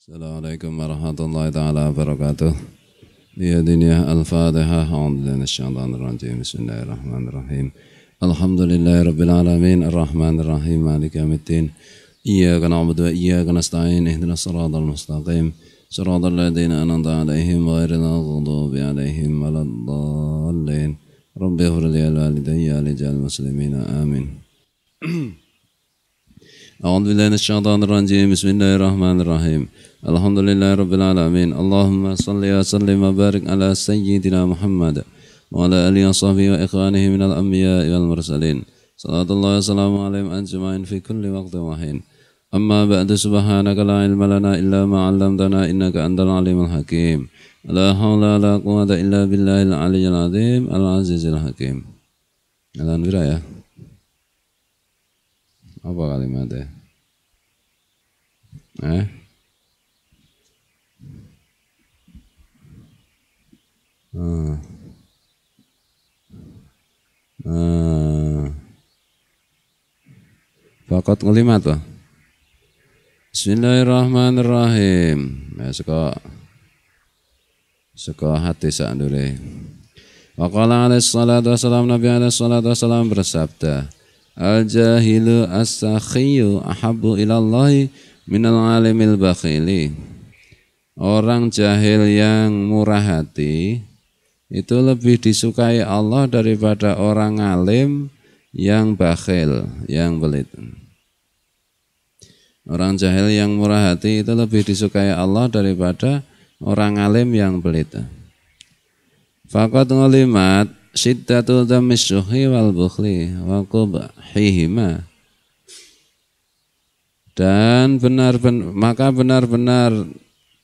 Assalamualaikum warahmatullahi taala wabarakatuh. Biyadiniya al-Fatihah. A'udzu billahi minasyaitonir rajim. Bismillahirrahmanirrahim. Alhamdulillahi rabbil alamin arrahmanir rahim maliki yaumiddin. Iyyaka na'budu wa iyyaka nasta'in ihdinas siratal mustaqim. Siratal ladzina an'amta 'alaihim ghairil maghdubi 'alaihim waladdallin. Rabbi ighfir li wa liwalidayya wa lil muslimina amin. أعوذ بالله من الشيطان الرجيم بسم الله الرحمن الرحيم الحمد لله رب العالمين اللهم صل وسلم وبارك على سيدنا محمد وعلى آله وصحبه وإخوانه من الأنبياء والمرسلين صلاة الله وسلامه عليهم أجمعين في كل وقت وحين أما بعد سبحانك لا علم لنا إلا ما علمتنا إنك أنت العليم الحكيم لا حول ولا قوة إلا بالله العلي العظيم العزيز الحكيم. Alhamdulillah ya. Apa kalimatnya? Fakat kalimat apa? Bismillahirrahmanirrahim. Ya, suka hati saat dulu. Wa qala alaihi salatu wassalam, Nabi alaihi salatu wassalam bersabda, Al-jahilu as-sakhiyu ahabbu ilallahi minal alimil bakhili. Orang jahil yang murah hati itu lebih disukai Allah daripada orang alim yang bakhil, yang pelit. Orang jahil yang murah hati itu lebih disukai Allah daripada orang alim yang pelit. Faqad ngulimat syiddatul dhammisyuhi wal bukhli wa qubhihima. Dan benar-benar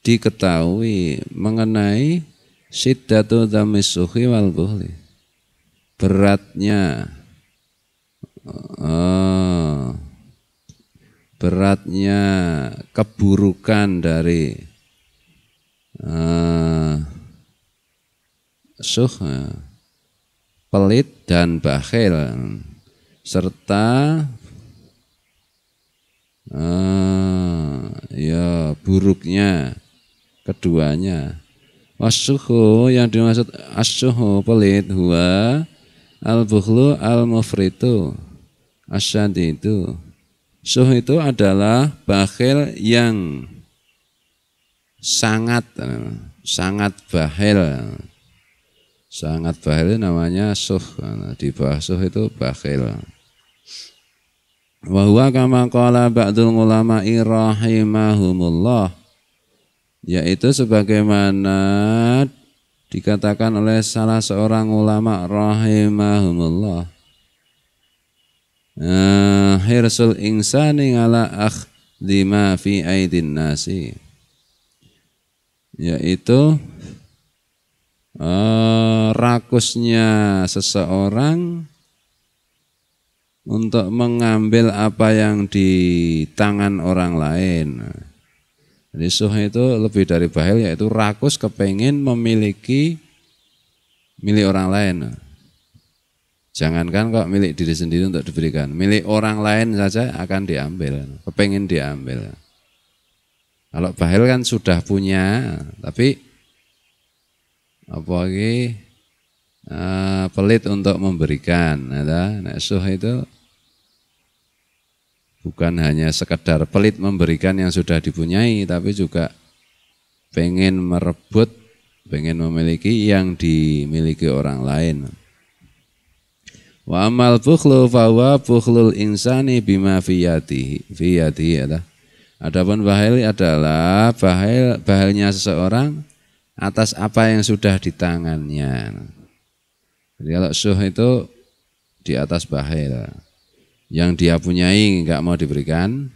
diketahui mengenai syiddatul dhammisyuhi wal bukhli, beratnya keburukan dari pelit dan bakhil, serta buruknya keduanya. Wasyuhu, yang dimaksud asyuhu pelit, huwa al-bukhlu al-mufritu asyadidu. Syuh itu adalah bakhil yang sangat bakhil. Sangat bakhil namanya syuh. Di bawah syuh itu bakhil. Wa huwa kama qala ba'dul ulama'i rahimahumullah, yaitu sebagaimana dikatakan oleh salah seorang ulama rahimahumullah, hirsul insani ala akhdhi ma fi aidin nasi, yaitu rakusnya seseorang untuk mengambil apa yang di tangan orang lain. Jadi syuh itu lebih dari bakhil, yaitu rakus kepengin memiliki milik orang lain. Jangankan kok milik diri sendiri untuk diberikan, milik orang lain saja akan diambil, kepengin diambil. Kalau bakhil kan sudah punya, tapi apalagi pelit untuk memberikan. Nah, syuh itu bukan hanya sekedar pelit memberikan yang sudah dipunyai, tapi juga pengen merebut, pengen memiliki yang dimiliki orang lain. Wa amal bukhlu fa huwa bukhlul insani bima fi yadihi. Adapun bakhil adalah bakhilnya seseorang atas apa yang sudah di tangannya. Jadi kalau syuh itu di atas bakhil, yang dia punyai enggak mau diberikan,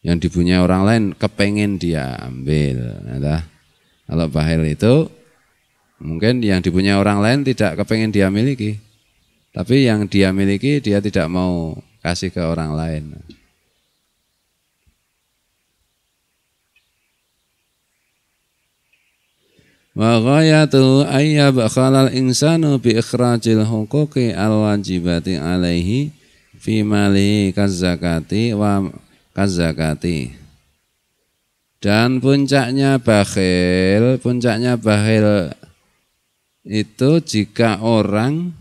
yang dipunyai orang lain kepengen dia ambil. Kalau bakhil itu mungkin yang dipunyai orang lain tidak kepengen dia miliki, tapi yang dia miliki dia tidak mau kasih ke orang lain. Wa ghayatu ayyabkhalal insanu bi ikhrajil huquqi al-wajibati alaihi fi mali kazakati wa kazakati. Dan puncaknya bakhil itu jika orang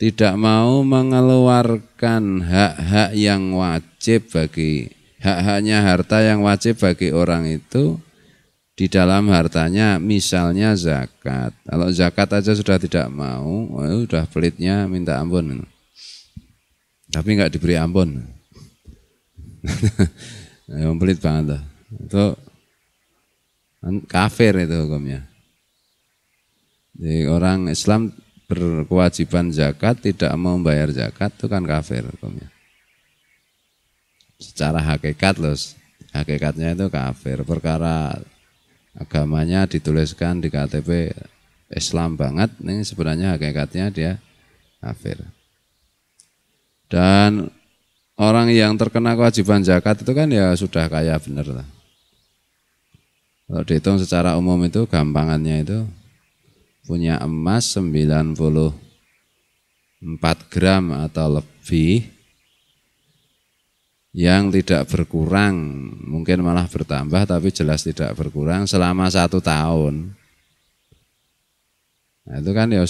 tidak mau mengeluarkan hak-hak yang wajib bagi hak-haknya harta yang wajib bagi orang itu di dalam hartanya, misalnya zakat. Kalau zakat aja sudah tidak mau, sudah pelitnya minta ampun. Tapi enggak diberi ampun. Yang pelit banget tuh. Itu kafir itu hukumnya. Jadi orang Islam berkewajiban zakat tidak mau membayar zakat itu kan kafir hukumnya. Secara hakikat loh, hakikatnya itu kafir. Perkara agamanya dituliskan di KTP Islam banget, ini sebenarnya hakikatnya dia kafir. Dan orang yang terkena kewajiban zakat itu kan ya sudah kaya benar lah. Kalau dihitung secara umum itu gampangannya itu punya emas 94 gram atau lebih yang tidak berkurang, mungkin malah bertambah tapi jelas tidak berkurang selama 1 tahun. Nah, itu kan ya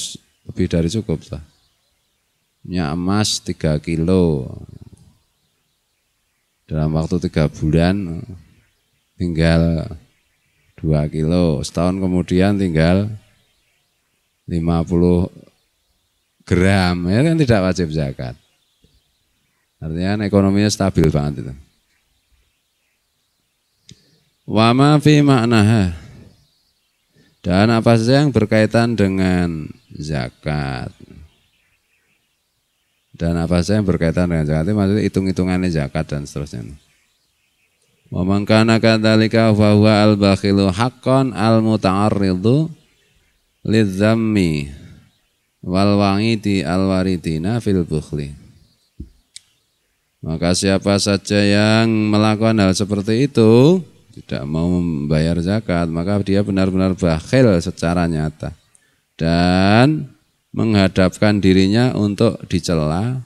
lebih dari cukup lah. Punya emas 3 kilo. Dalam waktu 3 bulan tinggal 2 kilo, setahun kemudian tinggal 50 gram, ya kan tidak wajib zakat. Artinya ekonominya stabil banget itu. Wa ma fi maknaha, dan apa saja yang berkaitan dengan zakat. Dan apa saja yang berkaitan dengan zakat itu maksudnya hitung-hitungannya zakat dan seterusnya. Wa man kana kadzalika fa huwa al-bakhilu haqqan al-muta'arridu lidzammi wal wa'idi al-waridina fil bukhli. Maka siapa saja yang melakukan hal seperti itu, tidak mau membayar zakat, maka dia benar-benar bakhil secara nyata dan menghadapkan dirinya untuk dicela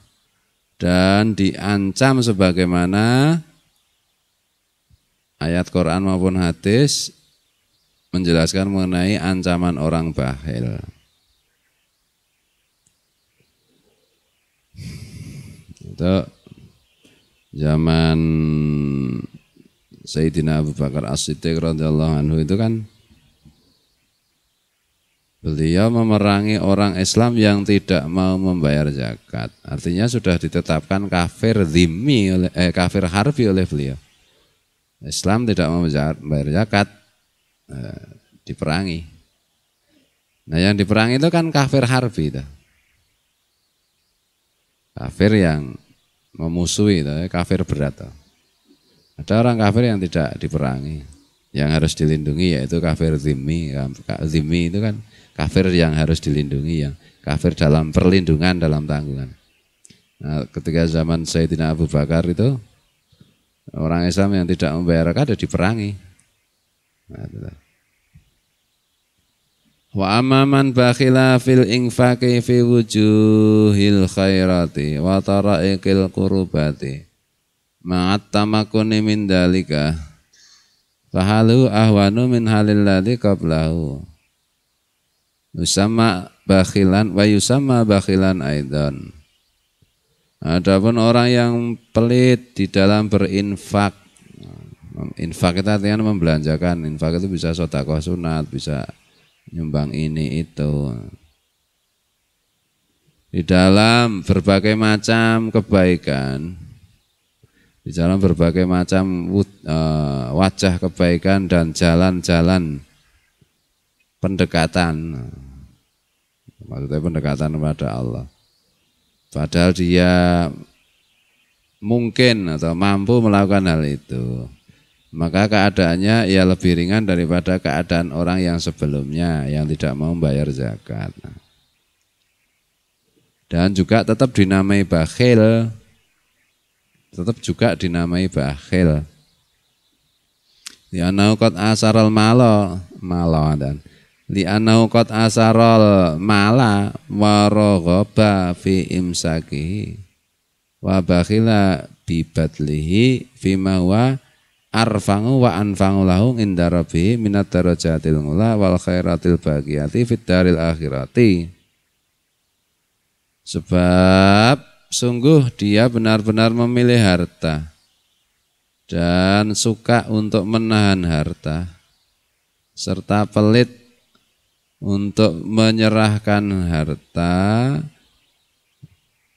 dan diancam sebagaimana ayat Quran maupun hadis menjelaskan mengenai ancaman orang bakhil. Itu zaman Sayyidina Abu Bakar As-Siddiq radhiyallahu anhu itu kan beliau memerangi orang Islam yang tidak mau membayar zakat. Artinya sudah ditetapkan kafir dhimmi oleh kafir harfi oleh beliau. Islam tidak mau membayar zakat, diperangi. Nah, yang diperangi itu kan kafir harfi itu. Kafir yang memusuhi itu, kafir berat. Ada orang kafir yang tidak diperangi, yang harus dilindungi yaitu kafir dhimmi. Dhimmi itu kan kafir yang harus dilindungi, yang kafir dalam perlindungan, dalam tanggungan. Nah, ketika zaman Sayyidina Abu Bakar itu orang Islam yang tidak membayar zakat diperangi. Nah, wa amman bakhila fil infaqi fi wujuhil khairati wa tara'iqil qurbati ma'at tamakuni min dalika fahalu ahwanu min halil ladzi qablahu. Yusamma bakhilan wa yusamma bakhilan aidan. Adapun orang yang pelit di dalam berinfak. Infak itu artinya membelanjakan. Infak itu bisa sedekah sunat, bisa nyumbang ini itu. Di dalam berbagai macam kebaikan, di dalam berbagai macam wajah kebaikan dan jalan-jalan pendekatan, maksudnya pendekatan kepada Allah. Padahal dia mungkin atau mampu melakukan hal itu, maka keadaannya ya lebih ringan daripada keadaan orang yang sebelumnya yang tidak mau membayar zakat. Dan juga tetap dinamai bakhil, tetap juga dinamai bakhil. Li'annahu qad asaral mala dan li'annahu qad asaral mala wa raghaba fi imsakihi wa bakhila bi badlihi fima huwa arfangu wa anfangu lahum inda rabbi minat darajatil ula wal khairatil baqiyati fid daril akhirati. Sebab sungguh dia benar-benar memilih harta dan suka untuk menahan harta serta pelit untuk menyerahkan harta,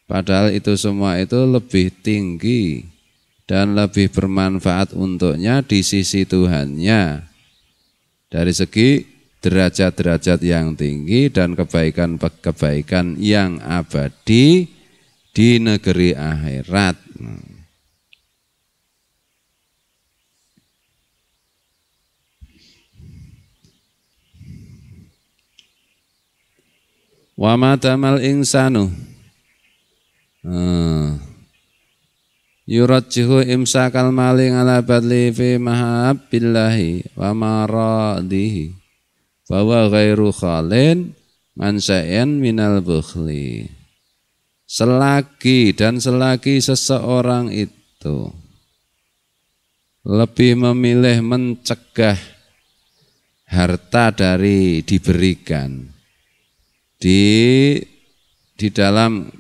padahal itu semua itu lebih tinggi dan lebih bermanfaat untuknya di sisi Tuhannya dari segi derajat-derajat yang tinggi dan kebaikan-kebaikan yang abadi di negeri akhirat. Wa matamal insanu yurajjihu imsakal mali ala badli fi mahabbillahi wa maradihi bahwa ghairu khalin mansa'in minal bukhli. Selagi seseorang itu lebih memilih mencegah harta dari diberikan di dalam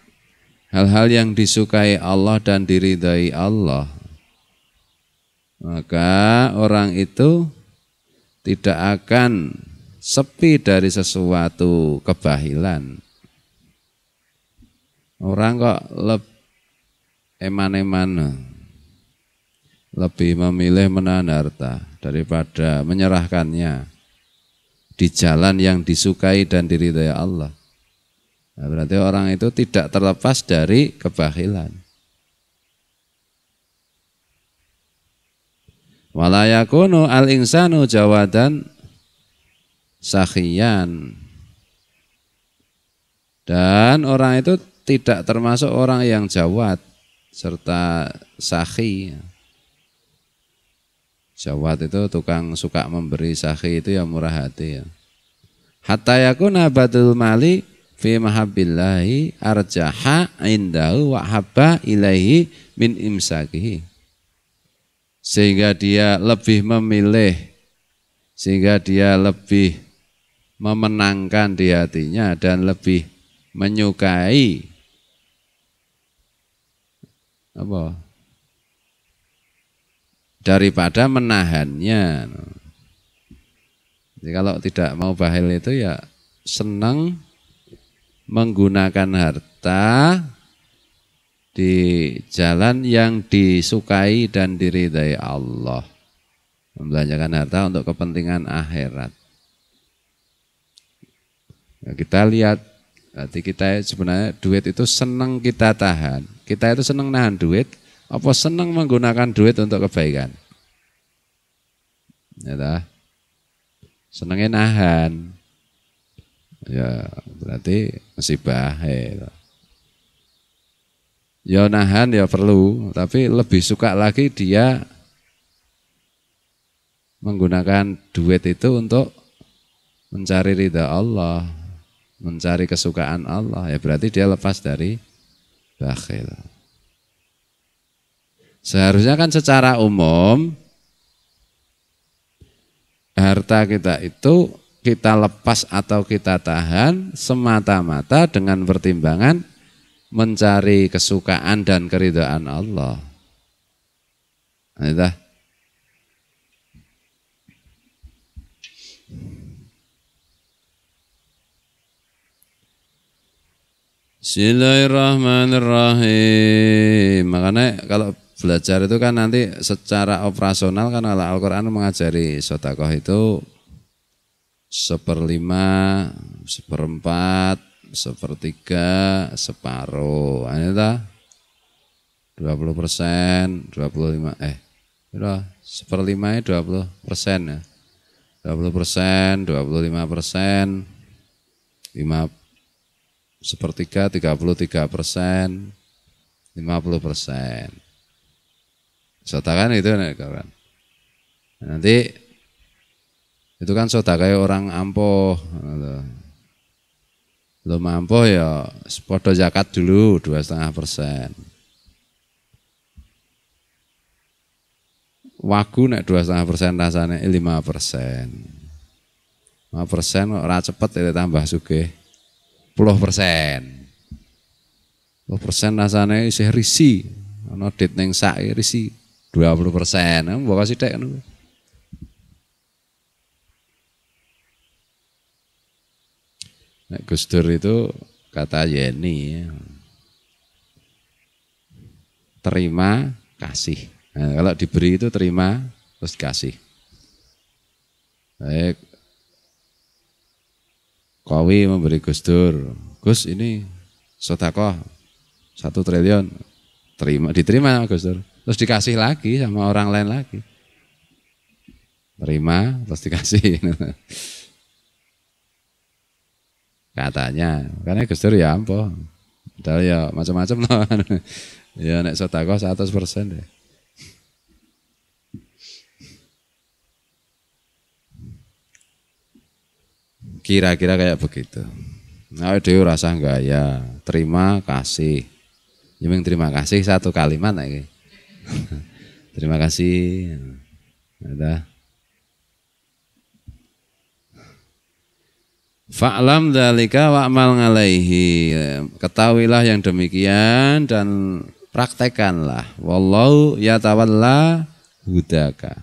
hal-hal yang disukai Allah dan diridhai Allah, maka orang itu tidak akan sepi dari sesuatu kebahilan. Orang kok eman-eman lebih memilih menahan harta daripada menyerahkannya di jalan yang disukai dan diridhai Allah. Nah, berarti orang itu tidak terlepas dari kebahilan. Wala yakunu al-insanu jawadan sakhiyan. Dan orang itu tidak termasuk orang yang jawad serta sakhi. Jawad itu tukang suka memberi, sakhi itu yang murah hati ya. Hatta yakuna badul mali fi mahabbillahi arjaha indahu wa habba ilaihi min imsakihi. Sehingga dia lebih memilih, sehingga dia lebih memenangkan di hatinya dan lebih menyukai daripada menahannya. Jadi kalau tidak mau bakhil itu ya senang menggunakan harta di jalan yang disukai dan diridhai Allah. Membelanjakan harta untuk kepentingan akhirat. Ya, kita lihat, berarti kita sebenarnya duit itu senang kita tahan. Kita itu senang nahan duit, apa senang menggunakan duit untuk kebaikan? Ya, senangnya nahan. Ya berarti masih bahaya. Ya nahan ya perlu, tapi lebih suka lagi dia menggunakan duit itu untuk mencari ridha Allah, mencari kesukaan Allah. Ya berarti dia lepas dari bakhil. Seharusnya kan secara umum harta kita itu kita lepas atau kita tahan semata-mata dengan pertimbangan mencari kesukaan dan keridhaan Allah. Nah, Bismillahirrahmanirrahim. Makanya kalau belajar itu kan nanti secara operasional kan Al-Quran mengajari sedekah itu 1/5, 1/4, 1/3, separuh. Ini dah 20%, 25, 1/5 20% ya. 20%, 25%, 1/3, 33%, 50%. Sedekah itu kan. Nanti itu kan sedekah orang ampuh. Belum ampuh ya podo zakat dulu 2,5%. Wagu nek 2,5% rasane 5%. 5% ora cepet itu tambah sugih 10%. 10% rasane isih risi. Ana dit ning sak risi 20%. Mbok sithik ngono. Nek Gus Dur itu kata Yeni, terima kasih. Nah, kalau diberi itu terima terus kasih. Baik, Kowi memberi Gus Dur, Gus ini sedekah 1 triliun, diterima sama Gus Dur, terus dikasih lagi sama orang lain lagi, terima terus dikasih. Katanya, karena Gus Dur ya ampun, padahal ya macam-macam loh. Ya nek sedekah 100% deh. Kira-kira kayak begitu. Nah, dewe rasa gaya, terima kasih. Yang terima kasih 1 kalimat lagi. Terima kasih. Ada. Fa'lam dzalika wa'mal ngalaihi. Ketahuilah yang demikian dan praktekanlah. Wallahu yatawalla hudaka.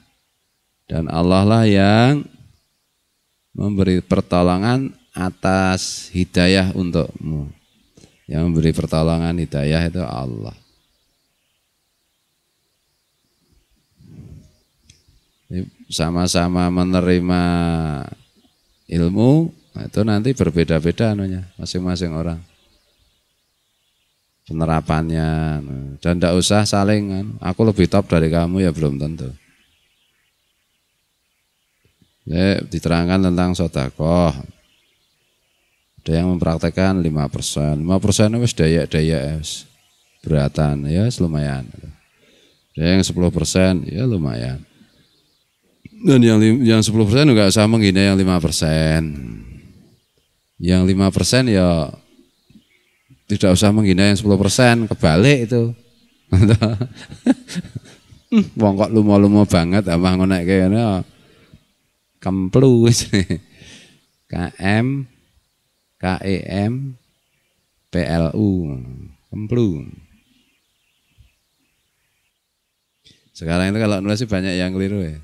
Dan Allah lah yang memberi pertolongan atas hidayah untukmu. Yang memberi pertolongan hidayah itu Allah. Sama-sama menerima ilmu, itu nanti berbeda-beda anunya, masing-masing orang. Penerapannya. Dan tidak usah saling, aku lebih top dari kamu, ya belum tentu. Diterangkan tentang sedekah. Ada yang mempraktekkan 5%. 5% itu daya beratan, ya lumayan. Ada yang 10%, ya lumayan. Dan yang 10% juga usah menghina yang 5%. Yang 5% ya tidak usah menghina yang 10%, kebalik itu. Wong kok lumo-lumo banget apa ngonek kene. Kemplu KM KEM PLU kemplu. Sekarang itu kalau nulis banyak yang keliru ya.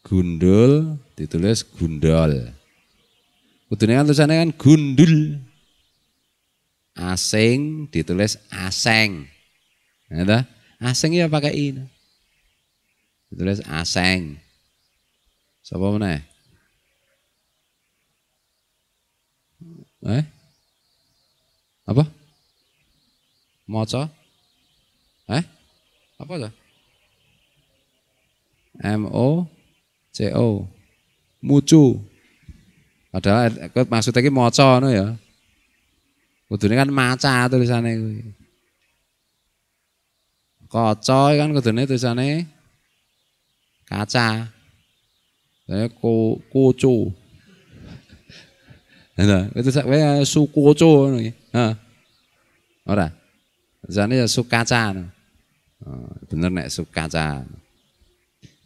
Gundul ditulis gundol. Kudune kan tulisannya kan gundul. Asing ditulis aseng. Ya, aseng ya pakai i. Ditulis aseng. Sapa meneh? Apa? Maca? Apa tuh? MOCO. Mucu. Padahal maksudnya iki maca ngono ya. Kudune kan maca tulisane kuwi. Kaca kan kudune tulisane kaca. Saya koco. Nah, itu saya sukoco ngono iki. Heeh. Ora. Tulisane ya sukaca. Bener nek sukaca.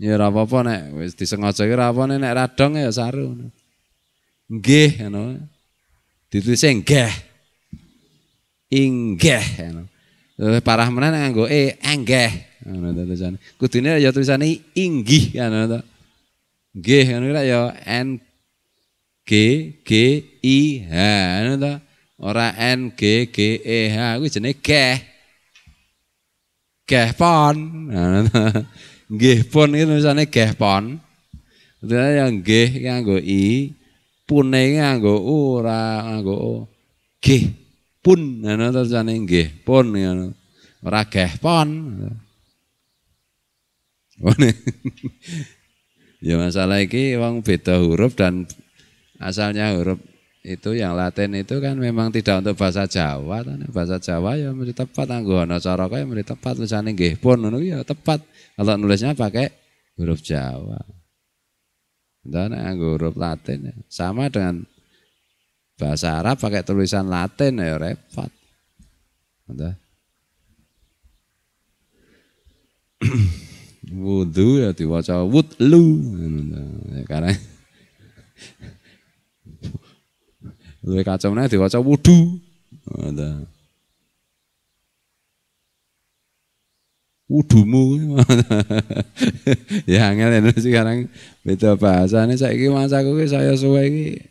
Ya ora apa-apa nek wis disengaja iki ora apa nek radong ya saru. Nggih ngono. Ditulis nggih. Inggih ngono. Parah meneh nek nganggo enggih ngono tulisane. Kudune ya tulisane inggih ngono to. Nggih ngono ya N G G I H ngono to. Ora N G G E H kuwi jenenge geh. Geh pon. Ngono to. Nggih pun iki tulisane geh pon. Dene yang nggih nganggo I, pune nganggo U ora nganggo O. Nggih pun ngono tulisane nggih pun ngono. Ora geh pon. Ya masalah iki wong beda huruf dan asalnya huruf itu yang Latin itu kan memang tidak untuk bahasa Jawa. Bahasa Jawa ya mesti tepat anggo ana cara kaya mesti tepat tulisane nggih pun ngono ya tepat. Kalau nulisnya pakai huruf Jawa. Dan anggo huruf Latin sama dengan bahasa Arab pakai tulisan Latin ya repot. wudu ya diwaca wudlu. Karena luwih kacau meneh diwaca wudu. Wudumu. Ya angel sekarang beda bahasane saiki masaku ki saya suwe iki.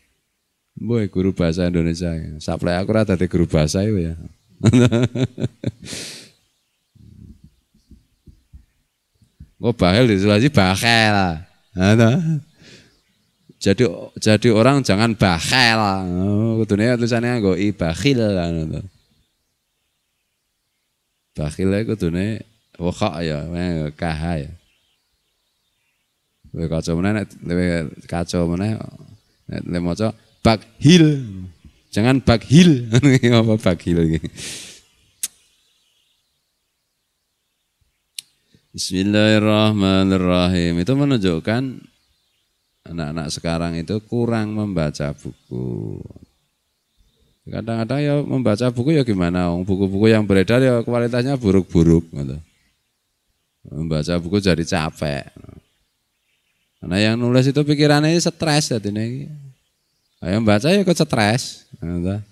Mbok guru bahasa Indonesia. Saplek aku ora dadi guru bahasa iku ya. Kok bahel di Sulawesi bakhel. Jadi orang jangan bakhel. Kudune tulisannya nggo i bakhil. Bakhil iku kudune wakha ya, kah ya. Luwih kacau meneh nek maca bakhil. Jangan bakhil. Apa bakhil iki? Bismillahirrahmanirrahim. Itu menunjukkan anak-anak sekarang itu kurang membaca buku. Kadang-kadang ya membaca buku ya gimana? Buku-buku yang beredar ya kualitasnya buruk-buruk. Gitu. Membaca buku jadi capek. Karena yang nulis itu pikirannya stres. Yang baca ya ikut stres. Gitu.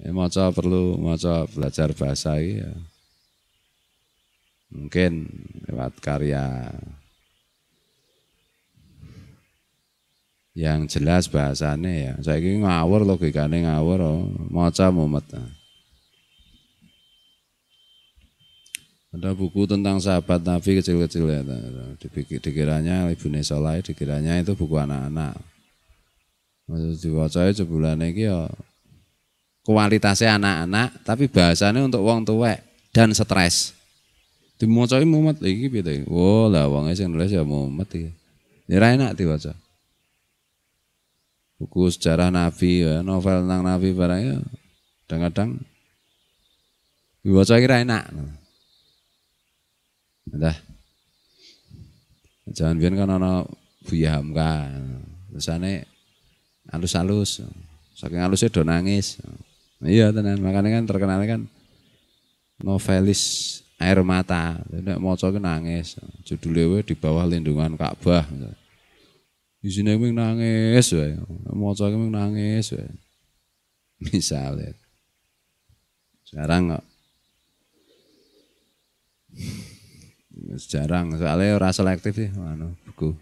Maca perlu belajar bahasa ya. Mungkin lewat karya yang jelas bahasane ya. Saiki ngawur logikane ngawur, maca mumet. Ada buku tentang sahabat Nabi kecil-kecil ya. Dikiranya Ibune Solai, dikiranya itu buku anak-anak. Diwaca sebulan iki ya kualitasnya anak-anak, tapi bahasanya untuk wong tuwek dan stres. Dimocoi mumet iki piye? Oh, lah wong sing nulis ya mumet iki. Ya enak diwaca. Buku sejarah Nabi, ya, novel tentang Nabi barang ya kadang-kadang diwaca iki enak. Dah. Jangan biyen kan ana Buya Hamka. Tulisane halus-halus. Saking halusnya do nangis. Iya tenan, makanya kan terkenal kan novelis air mata. Nek maca ki nangis. Judule Di Bawah Lindungan Ka'bah. Di sini mung nangis wae. Maca ki mung nangis wae. Misalnya. Sekarang kok jarang, soalnya ora selektif sih buku.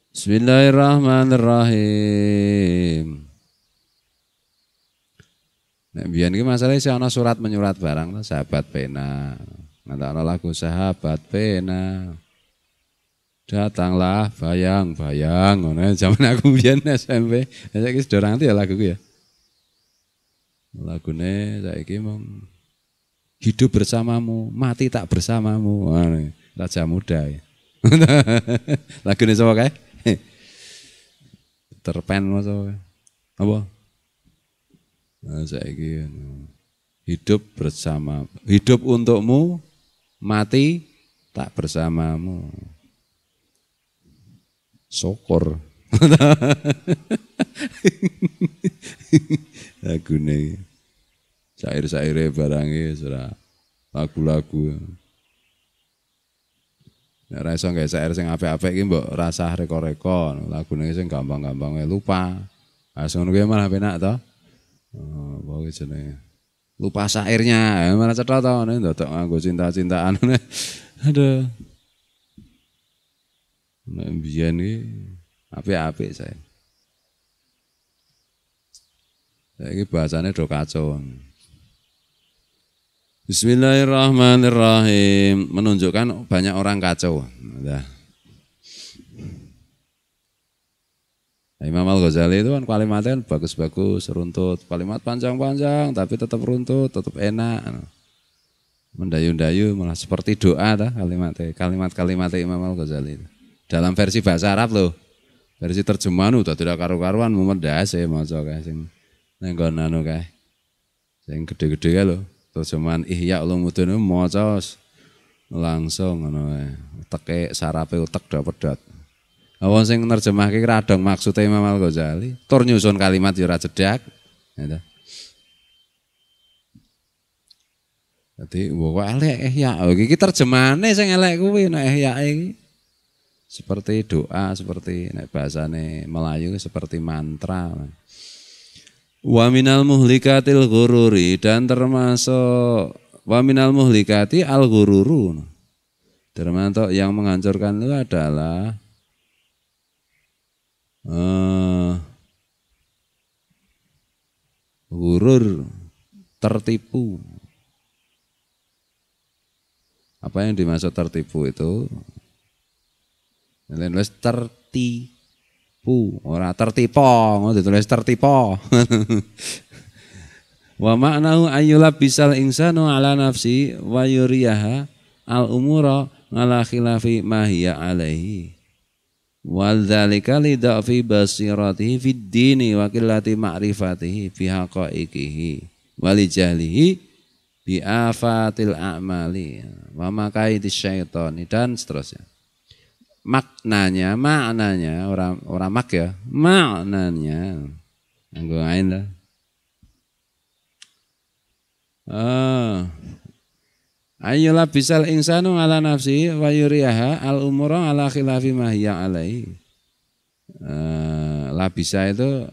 Bismillahirrahmanirrahim. Nek biyen iki masalahe sih ana surat menyurat barang sahabat pena. Ana lagu sahabat pena. Datanglah bayang-bayang ngono zaman aku biyen SMP. Saiki sudah ngerti ya laguku ya. Lagune saiki mung hidup bersamamu, mati tak bersamamu. Raja muda ya. Lagune sapa kae? Terpen maca apa? Saiki hidup bersama, hidup untukmu, mati tak bersamamu. Syukur. Lagune syair-syaire barange ora lagu-lagu. Nek ora iso gawe syair sing apik-apik iki mbok rasah reko-reko, lagune sing gampang-gampang lupa. Ah ngono kuwi malah penak to. Apa jenenge? Lupa syairnya, malah cetha to ngene ndodok nganggo cinta-cintaan. Aduh. Nek mbiyen iki apik-apik saya. Saiki bahasane do kacau. Bismillahirrahmanirrahim. Menunjukkan banyak orang kacau. Nah. Imam Al-Ghazali itu kan kalimatnya bagus-bagus, runtut. Kalimat panjang-panjang tapi tetap runtut, tetap enak. Mendayu-dayu malah seperti doa dah kalimatnya. Kalimat-kalimatnya Imam Al-Ghazali. Dalam versi bahasa Arab loh. Versi terjemahan udah tidak karu-karuan memendas ya maca kae sing nenggon anu kae. Sing gede-gede kae lho. Terjemahan Ihya Ulumuddin maca langsung ngono ae. Teke sarape utek dapet. Wong sing nerjemahke radong maksude Imam Al-Ghazali, tur nyusun kalimat ya ora cedhak. Ya Jadi kok elek ihya. Oh iki terjemahane sing elek kuwi nek ihya iki. Seperti doa, seperti nek bahasane Melayu seperti mantra. Wa minal muhlikatil ghururi, dan termasuk wa minal muhlikati al ghururu. Termasuk yang menghancurkan itu adalah ghurur, tertipu. Apa yang dimaksud tertipu itu? Ditulis tertipu, ora tertipo, ditulis tertipo. Wa ma'nahu ayyulab bisal insanu ala nafsi wa yuriyaha al umura ala khilafi ma hiya alaihi. Wal dzalika li dha'fi basiratihi fid dini wa qillati ma'rifatihi fi haqaiqihi wa li jahlihi bi afatil a'mali wa makaidis syaitani, dan seterusnya. Maknanya orang mak ya, maknanya nganggo ain lah. Ayyula bisal insanu ala nafsi wa yuriyaha al umura ala khilafi ma hiya alaihi. Labisa itu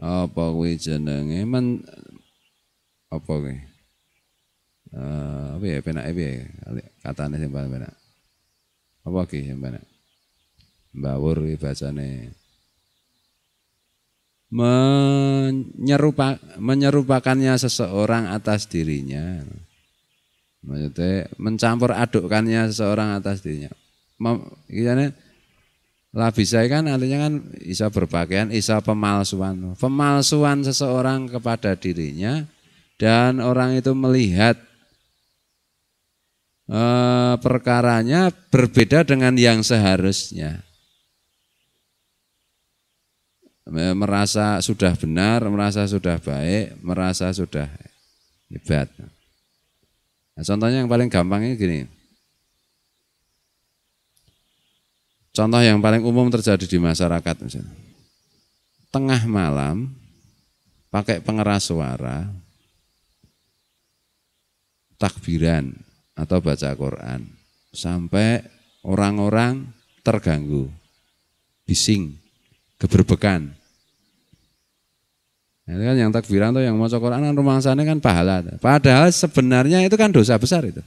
apa kuwi jenenge apa kuwi? Apa ya penake piye katane sing paling penak. Apa ki sing penak? Mbawur iki bacane. Menyerupakannya seseorang atas dirinya. Maksudnya mencampur adukkannya seseorang atas dirinya. Ini labisa kan artinya kan bisa berpakaian, bisa pemalsuan. Pemalsuan seseorang kepada dirinya dan orang itu melihat perkaranya berbeda dengan yang seharusnya. Merasa sudah benar, merasa sudah baik, merasa sudah hebat. Nah, contohnya yang paling gampangnya gini. Contoh yang paling umum terjadi di masyarakat misalnya. Tengah malam pakai pengeras suara, takbiran atau baca Quran sampai orang-orang terganggu, bising, geberbekan. Itu kan yang takbiran atau yang maca Quran kan rumangsane kan pahala. Padahal sebenarnya itu kan dosa besar itu.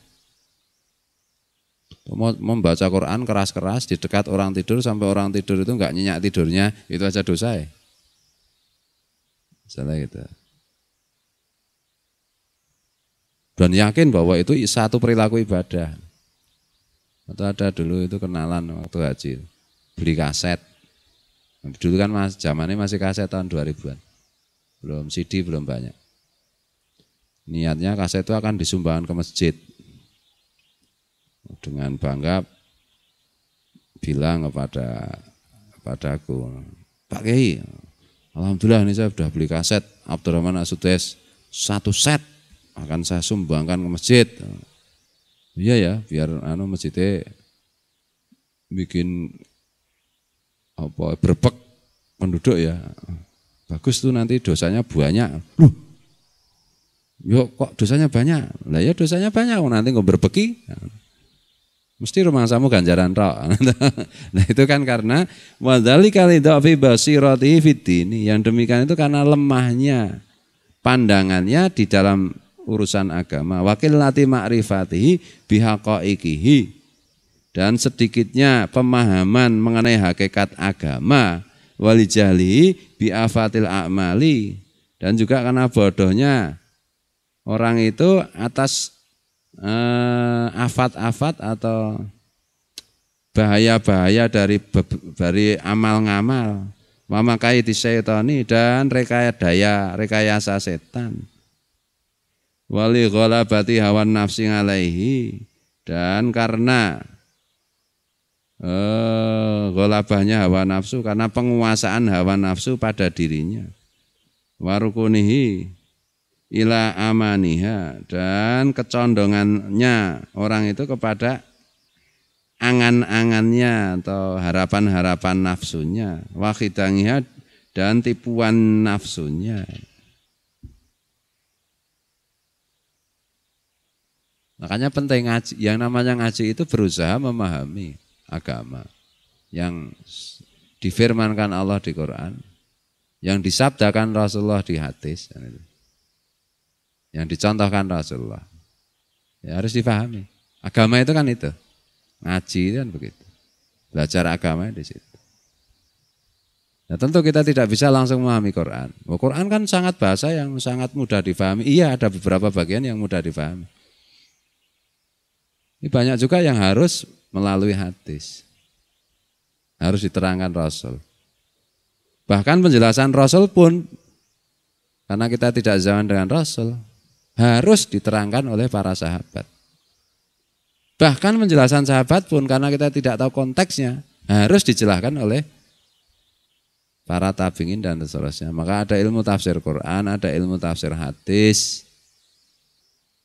Membaca Quran keras-keras di dekat orang tidur sampai orang tidur itu enggak nyenyak tidurnya, itu aja dosa ya. Salah itu. Dan yakin bahwa itu satu perilaku ibadah. Atau ada dulu itu kenalan waktu haji, beli kaset. Dulu kan zamannya masih kaset tahun 2000-an. Belum CD, belum banyak. Niatnya kaset itu akan disumbangkan ke masjid. Dengan bangga bilang kepadaku, Pak Kiai, alhamdulillah ini saya sudah beli kaset Abdurrahman As-Sudais 1 set. Akan saya sumbangkan ke masjid. Iya ya, biar masjidnya bikin berbek penduduk ya. Bagus tuh nanti dosanya banyak. Loh, yuk kok dosanya banyak? Lah ya dosanya banyak, nanti nggak berbeki. Mesti rumangsamu ganjaran tok. Nah itu kan karena wadzalika li dha'fi basirati fid dini. Yang demikian itu karena lemahnya pandangannya di dalam urusan agama, wakillati ma'rifatihi bihaqaiqihi, dan sedikitnya pemahaman mengenai hakikat agama, walijahlihi biafatil a'mali, dan juga karena bodohnya orang itu atas afat-afat atau bahaya-bahaya dari amal-ngamal, mamakai disyaitan, dan rekayasa setan. Wali ghalabati hawan nafsi alaihi, dan karena ghalabahnya hawa nafsu, karena penguasaan hawa nafsu pada dirinya. Warukunihi ila amaniha, dan kecondongannya orang itu kepada angan-angannya atau harapan-harapan nafsunya, wa khidangiha, dan tipuan nafsunya. Makanya penting ngaji. Yang namanya ngaji itu berusaha memahami agama yang difirmankan Allah di Quran, yang disabdakan Rasulullah di hadis, yang dicontohkan Rasulullah. Ya harus dipahami. Agama itu kan itu. Ngaji itu kan begitu. Belajar agama di situ. Nah tentu kita tidak bisa langsung memahami Quran. Quran kan sangat bahasa yang sangat mudah dipahami. Iya, ada beberapa bagian yang mudah dipahami. Ini banyak juga yang harus melalui hadis. Harus diterangkan Rasul. Bahkan penjelasan Rasul pun, karena kita tidak zaman dengan Rasul, harus diterangkan oleh para sahabat. Bahkan penjelasan sahabat pun, karena kita tidak tahu konteksnya, harus dijelaskan oleh para tabi'in dan seterusnya. Maka ada ilmu tafsir Quran, ada ilmu tafsir hadis,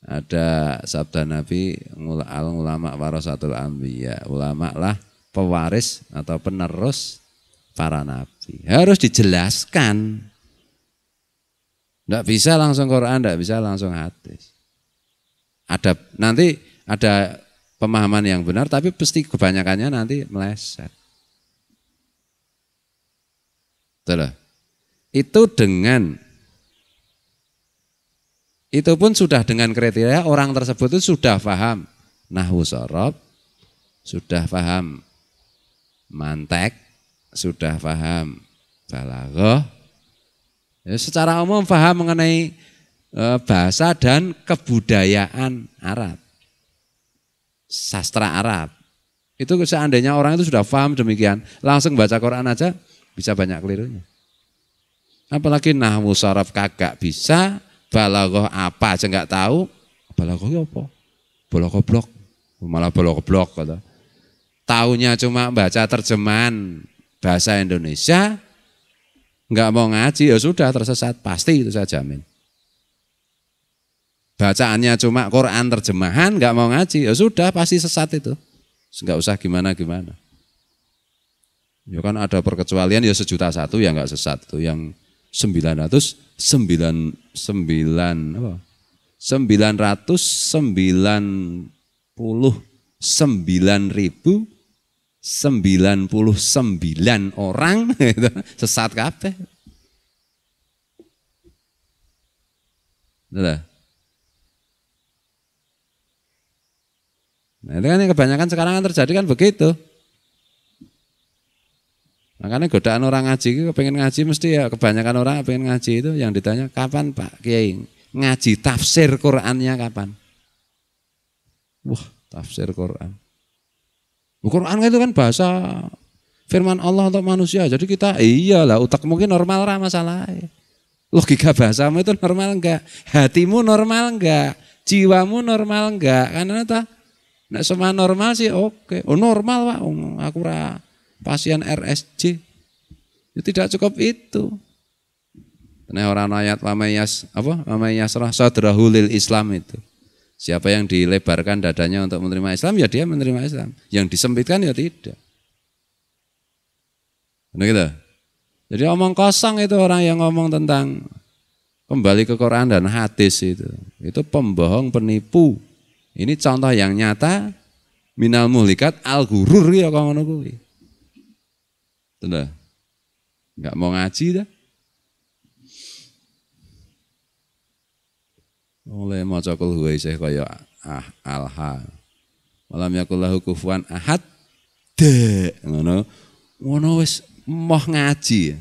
ada sabda Nabi, al-ulama warasatul anbiya, ulama lah pewaris atau penerus para nabi. Harus dijelaskan. Tidak bisa langsung Quran, tidak bisa langsung hadis. Nanti ada pemahaman yang benar, tapi pasti kebanyakannya nanti meleset. Itu pun sudah dengan kriteria orang tersebut itu sudah paham nahwu shorof, sudah paham mantek, sudah paham balaghah. Ya, secara umum paham mengenai bahasa dan kebudayaan Arab, sastra Arab. Itu seandainya orang itu sudah paham demikian, langsung baca Quran aja bisa banyak kelirunya. Apalagi nahwu shorof kagak bisa, balaghah apa aja enggak tahu. Balaghah apa? Bola goblok. Malah bola goblok kata. Taunya cuma baca terjemahan bahasa Indonesia, enggak mau ngaji, ya sudah tersesat, pasti itu saya jamin. Bacaannya cuma Quran terjemahan, enggak mau ngaji, ya sudah pasti sesat itu. Enggak usah gimana-gimana. Ya kan ada perkecualian ya 1.000.001 ya enggak sesat itu, yang 999.099 orang itu sesat kabeh. Nah, itu kan yang kebanyakan sekarang kan terjadi kan begitu. Makanya godaan orang ngaji, pengen ngaji mesti ya kebanyakan orang pengen ngaji itu yang ditanya kapan Pak Kiai ngaji tafsir Qurannya kapan? Wah tafsir Quran. Quran itu kan bahasa firman Allah untuk manusia. Jadi kita iyalah otak mungkin normal lah masalah. Logika bahasamu itu normal enggak? Hatimu normal enggak? Jiwamu normal enggak? Karena nek semua normal sih oke. Oh normal Pak, aku pasien RSJ. Ya, tidak cukup itu. Nah orang ayat wamayasrah sadrahu lil Islam itu. Siapa yang dilebarkan dadanya untuk menerima Islam, ya dia menerima Islam. Yang disempitkan ya tidak. Benar gitu? Jadi omong kosong itu orang yang ngomong tentang kembali ke Quran dan hadis itu. Itu pembohong, penipu. Ini contoh yang nyata minal muhlikat al-ghurur ya kok ngono kuwi. Sudah, enggak mau ngaji dah. Oleh maca kul huwa isih kaya alha. Walam yakul lahu kufuwan ahad. Ngono wis moh ngaji.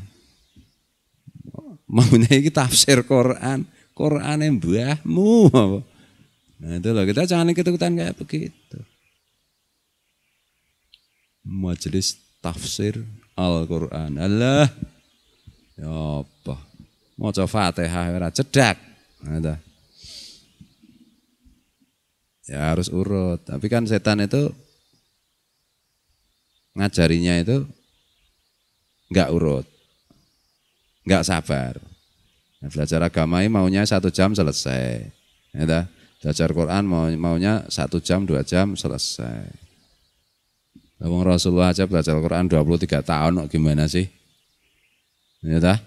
Maunya iki tafsir Quran, Qurane mbahmu. Nah itu loh, kita jangan ikut-ikutan kayak begitu. Majelis tafsir Al-Quran. Allah. Ya apa? Maca Fatihah ora cedak. Nah, ya harus urut. Tapi kan setan itu ngajarinya itu enggak urut. Enggak sabar. Nah, belajar agama ini maunya 1 jam selesai. Ya, belajar Quran maunya 1 jam 2 jam selesai. Wong Rasulullah aja belajar Quran 23 tahun gimana sih? Ya dah.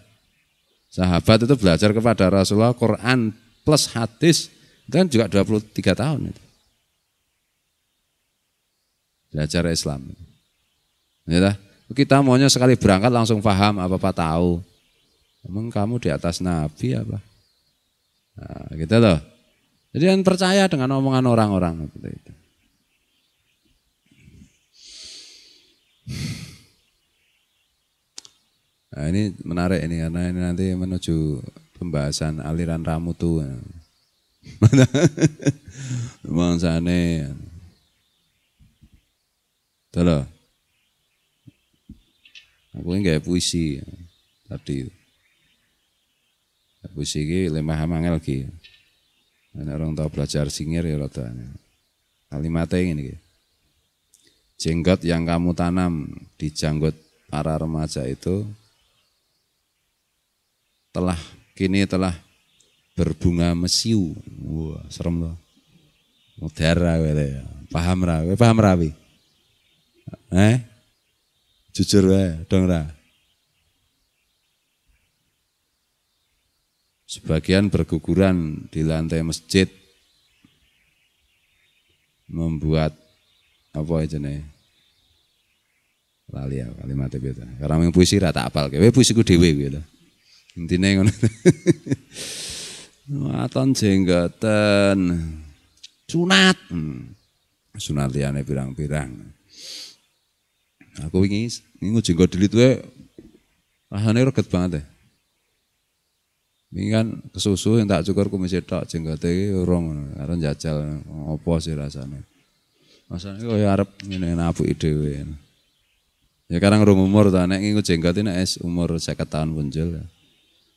Sahabat itu belajar kepada Rasulullah Quran plus hadis kan juga 23 tahun itu. belajar Islam. Ya, kita maunya sekali berangkat langsung paham apa-apa tahu. Emang kamu di atas Nabi apa? Nah, gitu loh. Jadi kan percaya dengan omongan orang-orang seperti itu. Nah, ini menarik ini karena ini nanti menuju pembahasan aliran ramu tuh. Bangsane. Tuh loh. Aku ini kayak puisi tadi. Puisi ini lemah mangel ki. Nek orang tahu belajar singir ya rada. Kalimatnya ini. Jenggot yang kamu tanam di janggut para remaja itu kini telah berbunga mesiu. Wah, serem loh. Mudara ya. Paham ra wi? Jujur wae, dong ra. Sebagian berguguran di lantai masjid membuat apa itu nih? Lali ya kalimatnya beda. Karena yang puisi rata apal, kayak puisiku dewe gitu. Intinya ngono. Waton jenggoten sunat. Sunat liyane pirang-pirang. Aku wingi jenggot delit wae rasane reget banget deh. Ini kan kesusu yang tak cukur kumis tok jenggote iki urung karo njajal apa sih rasane. Rasane kaya arep ngene napuki dhewe. Ya karang urung umur ta nek ngingu jenggot nek umur 50 tahun punjul.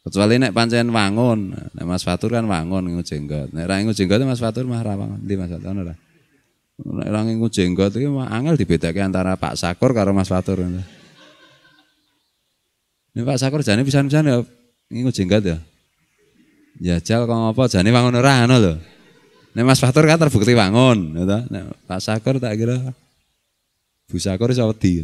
Kecuali nek pancen wangun, nek Mas Fatur kan wangun ngingu jenggot. Nek ra ngingu jenggot Mas Fatur mah ra wangun. Ndi Mas Fatur ora? Nek ra ngingu jenggot iki mah angel dibedake antara Pak Sakur karo Mas Fatur. Nek Pak Sakur jane pisan-pisan ya ngingu jenggot ya. Jajal kok apa jane wangun ora ngono lho. Nek Mas Fatur kan terbukti wangun, gitu. Nek Pak Sakur tak kira Bu Sakur iso wedi.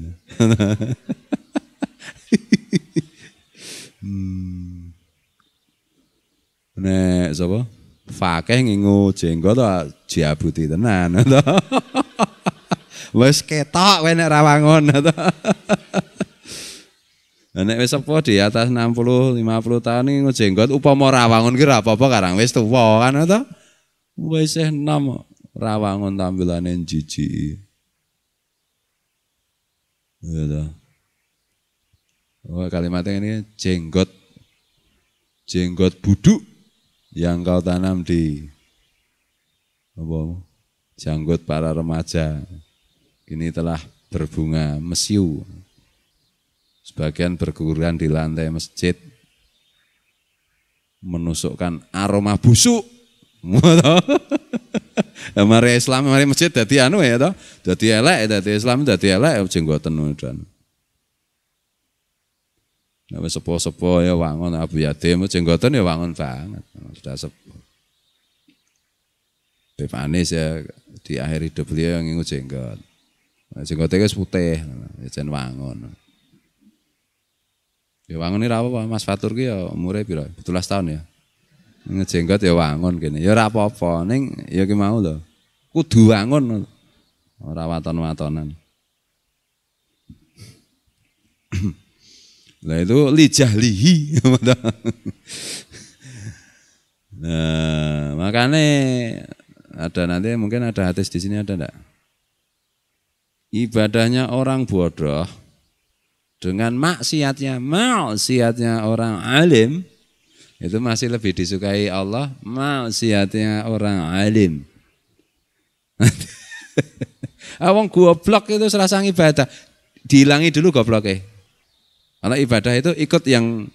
Nek sapa? Fakih ngingu jenggot to diabuti tenan to. Wis ketok kowe nek ra wangun to. Nek wis apa di atas 60 50 tahun ngingu jenggot upama ra wangun ki ra apa-apa karang wis tuwa kan to. Wis enom ra wangun tampilane jijik. Ya to. Oh, kalimatnya ini jenggot buduk yang kau tanam di apa, janggut para remaja kini telah berbunga mesiu. Sebagian berguguran di lantai masjid menusukkan aroma busuk. Mari Islam mari masjid dadi anu ya toh, dadi elek, dadi Islam dadi elek jenggoten udan. Nek wis sepo-sepo ya wangun Abu Yatim jenggoten ya wangun banget. Sudah sepo. Bepanis ya di akhir hidup beliau yang ngingu jenggot. Jenggotnya wis putih, jan wangun. Ya wangun ini apa Mas Fatur ki ya umure piro? 17 tahun ya. Ngejenggot ya wangun kene. Ya ora apa-apa, ning ya ki mau lho. Kudu wangun. Ora waton-watonan. Nah itu lijahlihi. Nah, makanya ada nanti mungkin ada hadis di sini ada enggak? Ibadahnya orang bodoh dengan maksiatnya orang alim itu masih lebih disukai Allah maksiatnya orang alim. Awang goblok itu serasa ibadah, dihilangi dulu gobloknya. Kalau ibadah itu ikut yang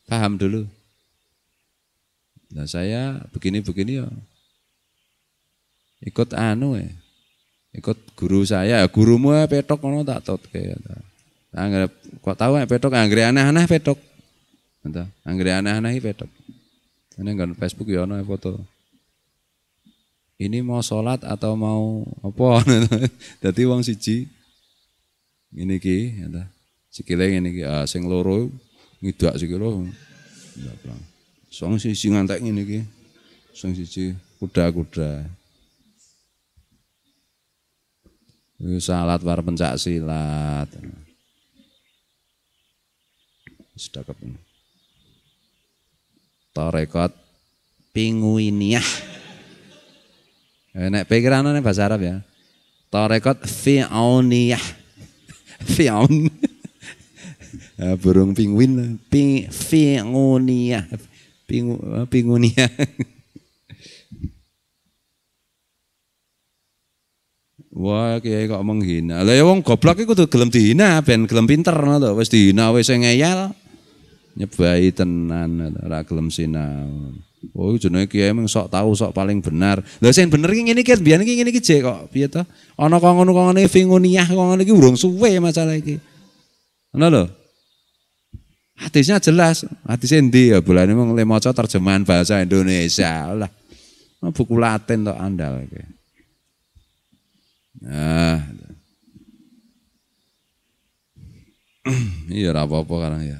paham dulu. Nah saya begini-begini ya, ikut anu ya, ikut guru saya, gurumu ya petok kono tak tot kayak. Anggap kok tahu ya petok, anggere aneh-aneh petok, entah, anggere aneh-aneh petok. Ini kan Facebook ya ono foto. Ini mau sholat atau mau apa? Jadi wong siji, ini ki, entah. Sikile ngene iki sing loro ngidak sikile. Sing siji ngantek ngene iki. Sing siji kuda-kuda. Salat war pencak silat. Sedekap. Tarekat pinguiniyah. Nek pikiranane bahasa Arab ya. Tarekat fi'auniyah. Fi'aun. Burung pinguin, fi'uniyah. Pinguniyah. Wah, kiai kok menghina. Lah ya wong goblok iku kudu gelem dihina ben gelem pinter ngono to. Wis dihina wis ngeyel. Nyebai tenan ora gelem sinau. Oh jenenge kiai mung sok tahu sok paling benar. Lah sing bener iki ngene iki biyen iki ngene iki jek kok piye to? Ana kok ngono-ngone finguniyah kok ngono iki urung suwe masalah iki. Ngono lho. Hadisnya jelas. Hadisnya endi ya bolane mung le maca terjemahan bahasa Indonesia. Lah. Buku Latin tok andal iki. Nah. Iya ora apa-apa kan ya.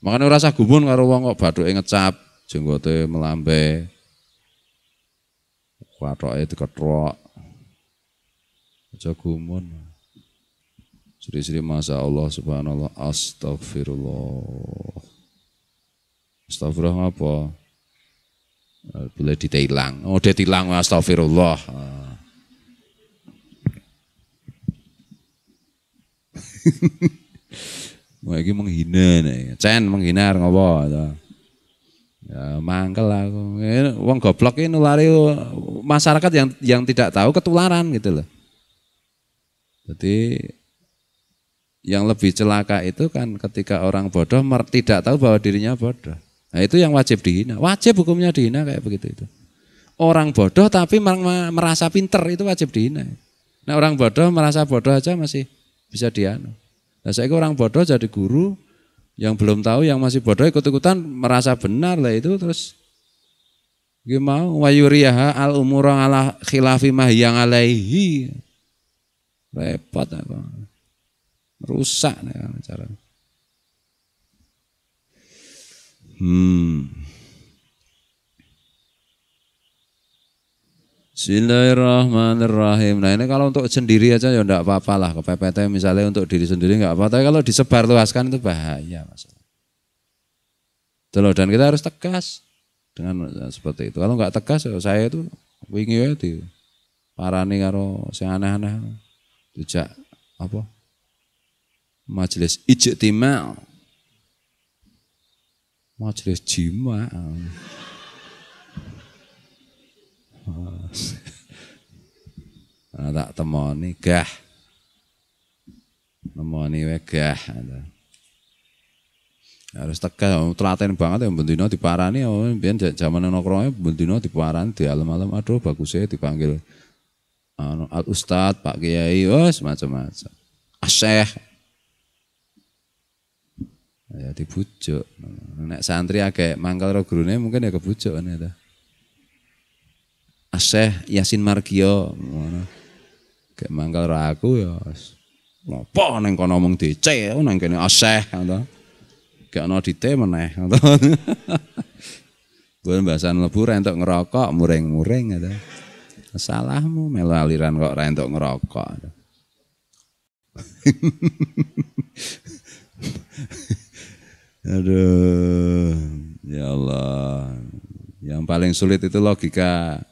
Makane ora usah gumun karo wong kok bathuke ngecap, jenggote melambe. Wathoke diketrok. Aja gumun. Sri-sri masya Allah subhanallah astagfirullah. Astagfirullah apa? Boleh ditilang. Oh ditilang astagfirullah. Wah iki menghina nih. Cen menghina ngopo to. Ya mangkel aku. Wong goblok iki nulari masyarakat yang tidak tahu ketularan gitu loh. Jadi yang lebih celaka itu kan ketika orang bodoh tidak tahu bahwa dirinya bodoh. Nah itu yang wajib dihina. Wajib hukumnya dihina kayak begitu itu. Orang bodoh tapi merasa pinter itu wajib dihina. Nah orang bodoh merasa bodoh aja masih bisa dianu. Nah saya orang bodoh jadi guru yang belum tahu yang masih bodoh ikut-ikutan merasa benar lah itu terus gimana wayuriyaha al umura ala khilafi ma yang alaihi repot apa rusak nih cara. Bismillahirrahmanirrahim. Nah ini kalau untuk sendiri aja ya enggak apa-apa lah. Kepepet misalnya untuk diri sendiri enggak apa-apa. Tapi kalau disebar luaskan itu bahaya masalah. Dan kita harus tegas dengan seperti itu. Kalau enggak tegas ya saya itu wingi wae di parani karo sing aneh-aneh. Dijak apa? Majelis ijtima'. Majelis jima'. Tak temoni gah. Nemoni wae gah. Harus tegas, telaten banget ya bendina diparani biyen jaman nongkrongnya bendina diparani di alam-alam aduh bagusnya dipanggil al ustad, Pak Kiai, wes macam-macam. Asyikh. Ya dibujuk. Nek santri agak mangkal karo gurune mungkin ya kebujuk kan ya. Asyikh Yasin Margio ngono. Gek mangkal ra aku ya ngopo ning kono mung DC nang kene asyikh ngono. Gek ana dite meneh ngono. Bukan bahasan lebu ra entuk ngerokok muring-muring ngono. Salahmu melu aliran kok ra entuk ngerokok. Aduh, ya Allah. Yang paling sulit itu logika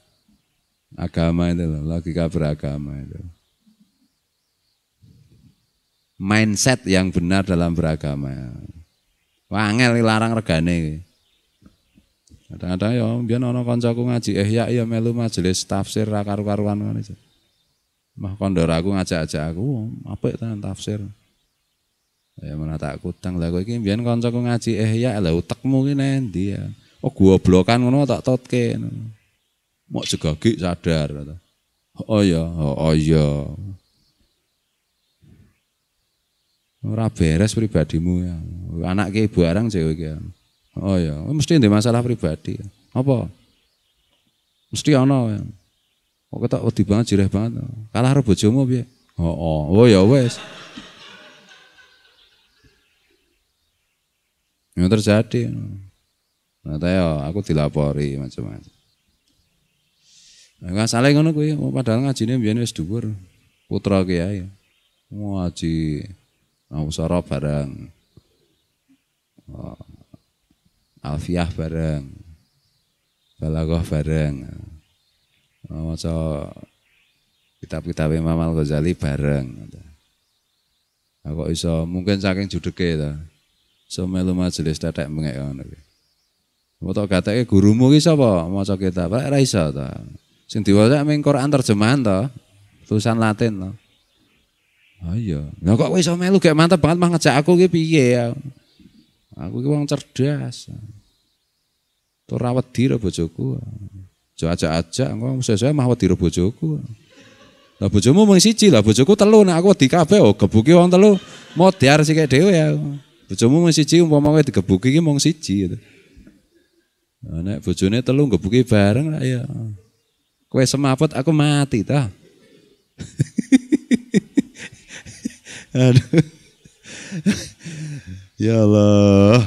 agama itu loh, logika beragama itu. Mindset yang benar dalam beragama. Wangel larang regane. Kadang-kadang ya biyen ana kancaku ngaji ihya ya melu majelis tafsir ra karu-karuan ngono iki. Mah kondor aku ngajak-ajak aku apik tenan tafsir. Ya mana tak kutang lah kowe iki biyen kancaku ngaji ihya lha utekmu ki nendi ya. Oh goblokan ngono tak totke. Mok jegagi sadar. Oh iya. Ora beres pribadimu ya. Anake ibu arang cewek iki. Oh iya, mesti ndek masalah pribadi. Apa? Mesti ana. Kok ketok wedi banget jireh banget. Kalah karo bojomu piye? Oh ya wes. Yang terjadi. Nah, tayo aku dilapori macam-macam. Nah, salah ngono kuwi, padahal ngajine mbiyen wis dhuwur. putra kiai. Ngaji Ausara bareng. Alfiah bareng. Balaghah bareng. Maca kitab-kitab Imam Al-Ghazali bareng. Kok iso mungkin saking judeke ta. Iso melu majelis tetek bengek ngono kuwi. Moto gateke gurumu ki sapa maca kitab? Ora iso ta. Sing diwaca mung Quran terjemahan to. Tulisan Latin to. Ah iya. Lah kok kowe iso melu gek mantep banget mah ngejak aku ki piye ya. Aku ki wong cerdas. Ora wedi ro bojoku. Aja ajak-ajak engko sesuk mah wedi ro bojoku. Lah bojomu mung siji, lah bojoku telu nek aku wedi kabeh gebuki wong telu modar sikek dhewe ya. Bojomu mung siji umpama kowe digebuki ki mung siji gitu. Nah, nek bojone telu gebuki bareng lah ya. Kowe semaput aku mati ta. Aduh. Ya Allah.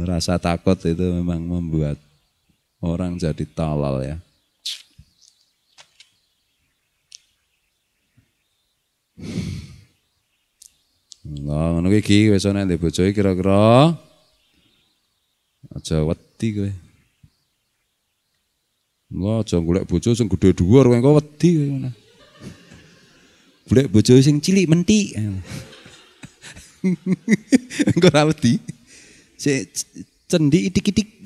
Rasa takut itu memang membuat orang jadi tolol ya. Lah ngono iki wis ana ndek bojoe kira-kira aja wedi kowe. Lah aja golek bojo sing gedhe dhuwur kowe engko wedi kowe. Golek bojo sing cilik mentik. Engko ora wedi. Sik cendi itik-itik.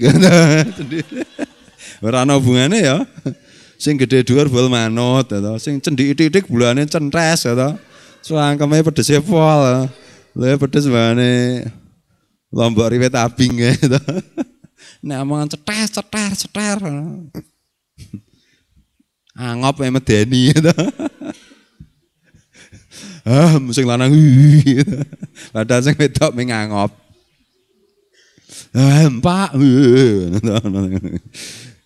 Ora ana hubungane ya. Sing gedhe dhuwur bol manut to, sing cendi itik-itik bulane centres to. Suangkeme pedese pol. Lha pedes bane lombok riwet abing gitu. Nek omongan ceter. Angop medeni gitu. Sing lanang gitu. Padahal sing wedok ming angop. Pak.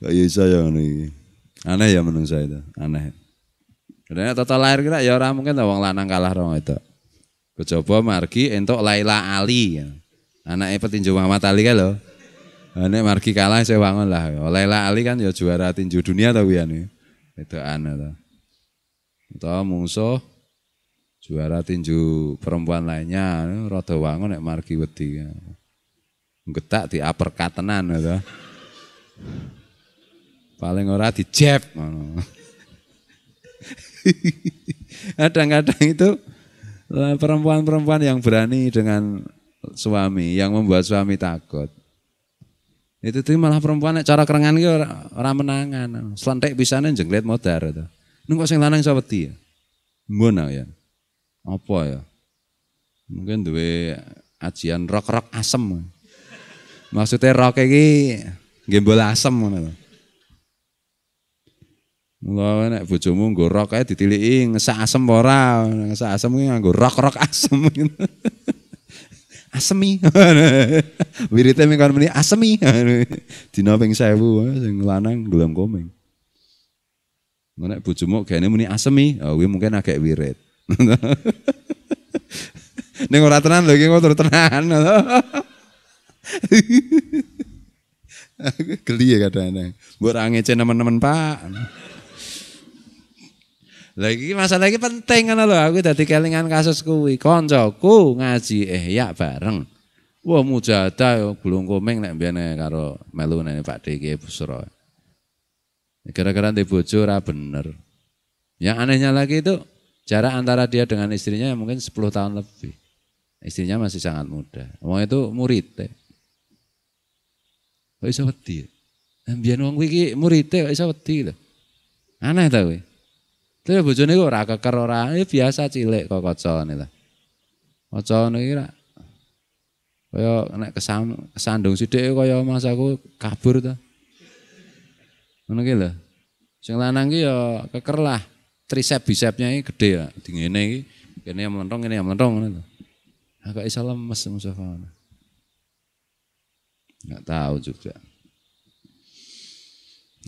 Kok iso ya ngono iki. Aneh ya menung saya itu, aneh. Karena tata lahir kira ya orang mungkin wong lanang kalah rong itu. Kecoba margi entuk Laila Ali. Anaknya petinju Muhammad Ali kan lho. Nek margi kalah saya wangun lah. Laila Ali kan ya juara tinju dunia tau wiyane. Itu aneh to. Atau musuh juara tinju perempuan lainnya rada wangun nek margi wedi. Getak di uppercut tenan to. Paling ora dijeb ngono. Kadang-kadang itu perempuan-perempuan yang berani dengan suami, yang membuat suami takut. Itu tuh malah perempuan cara kerengan ki ora menangan. Slentek pisane jenglet modar itu. Nung kok sing lanang iso wedi ya? Mbon ya. Apa ya? Mungkin duwe ajian rock asem. Maksudnya rock iki gembol asem ngono lho. Mula nek bojomu nggo rok ae ditiliki ngesak asem ora, ngesak asem ki nganggo rok asem. Asemi. Wirite ming kon muni asemi. Dina ping 1000 sing lanang gelam komeng. Nek bojomu gene muni asemi, kuwi mungkin agak wirid. Ning ora tenan lho iki kok tenan. Geli ya kadang-kadang. Mbok ra ngece nemen-nemen, Pak. Lagi masalah iki penting kan lho, aku dadi kelingan kasus kuwi. Koncoku ngaji ya bareng. Wah mujahadah gulung komeng nek mbiyane karo melu nene Pak Diki Busra. Gara-gara ndek bojo ora bener. Yang anehnya lagi itu jarak antara dia dengan istrinya mungkin 10 tahun lebih. Istrinya masih sangat muda. Wong itu murid. Kok iso wedi? Mbiyen wong kuwi iki murite kok iso wedi lho. Aneh ta kuwi. Terus bojone kok ora keker ora, biasa cilik kok kocone lah. Kocone iki ra kaya nek kesandung sithik kaya mas aku kabur ta. Ngono ki lho. Sing lanang ki ya keker lah. Tricep bicepnya iki gede ya, di ngene iki. Kene yang melentong, kene yang melentong ngono lho. Agak iso lemes Mustafa. Enggak tahu juga.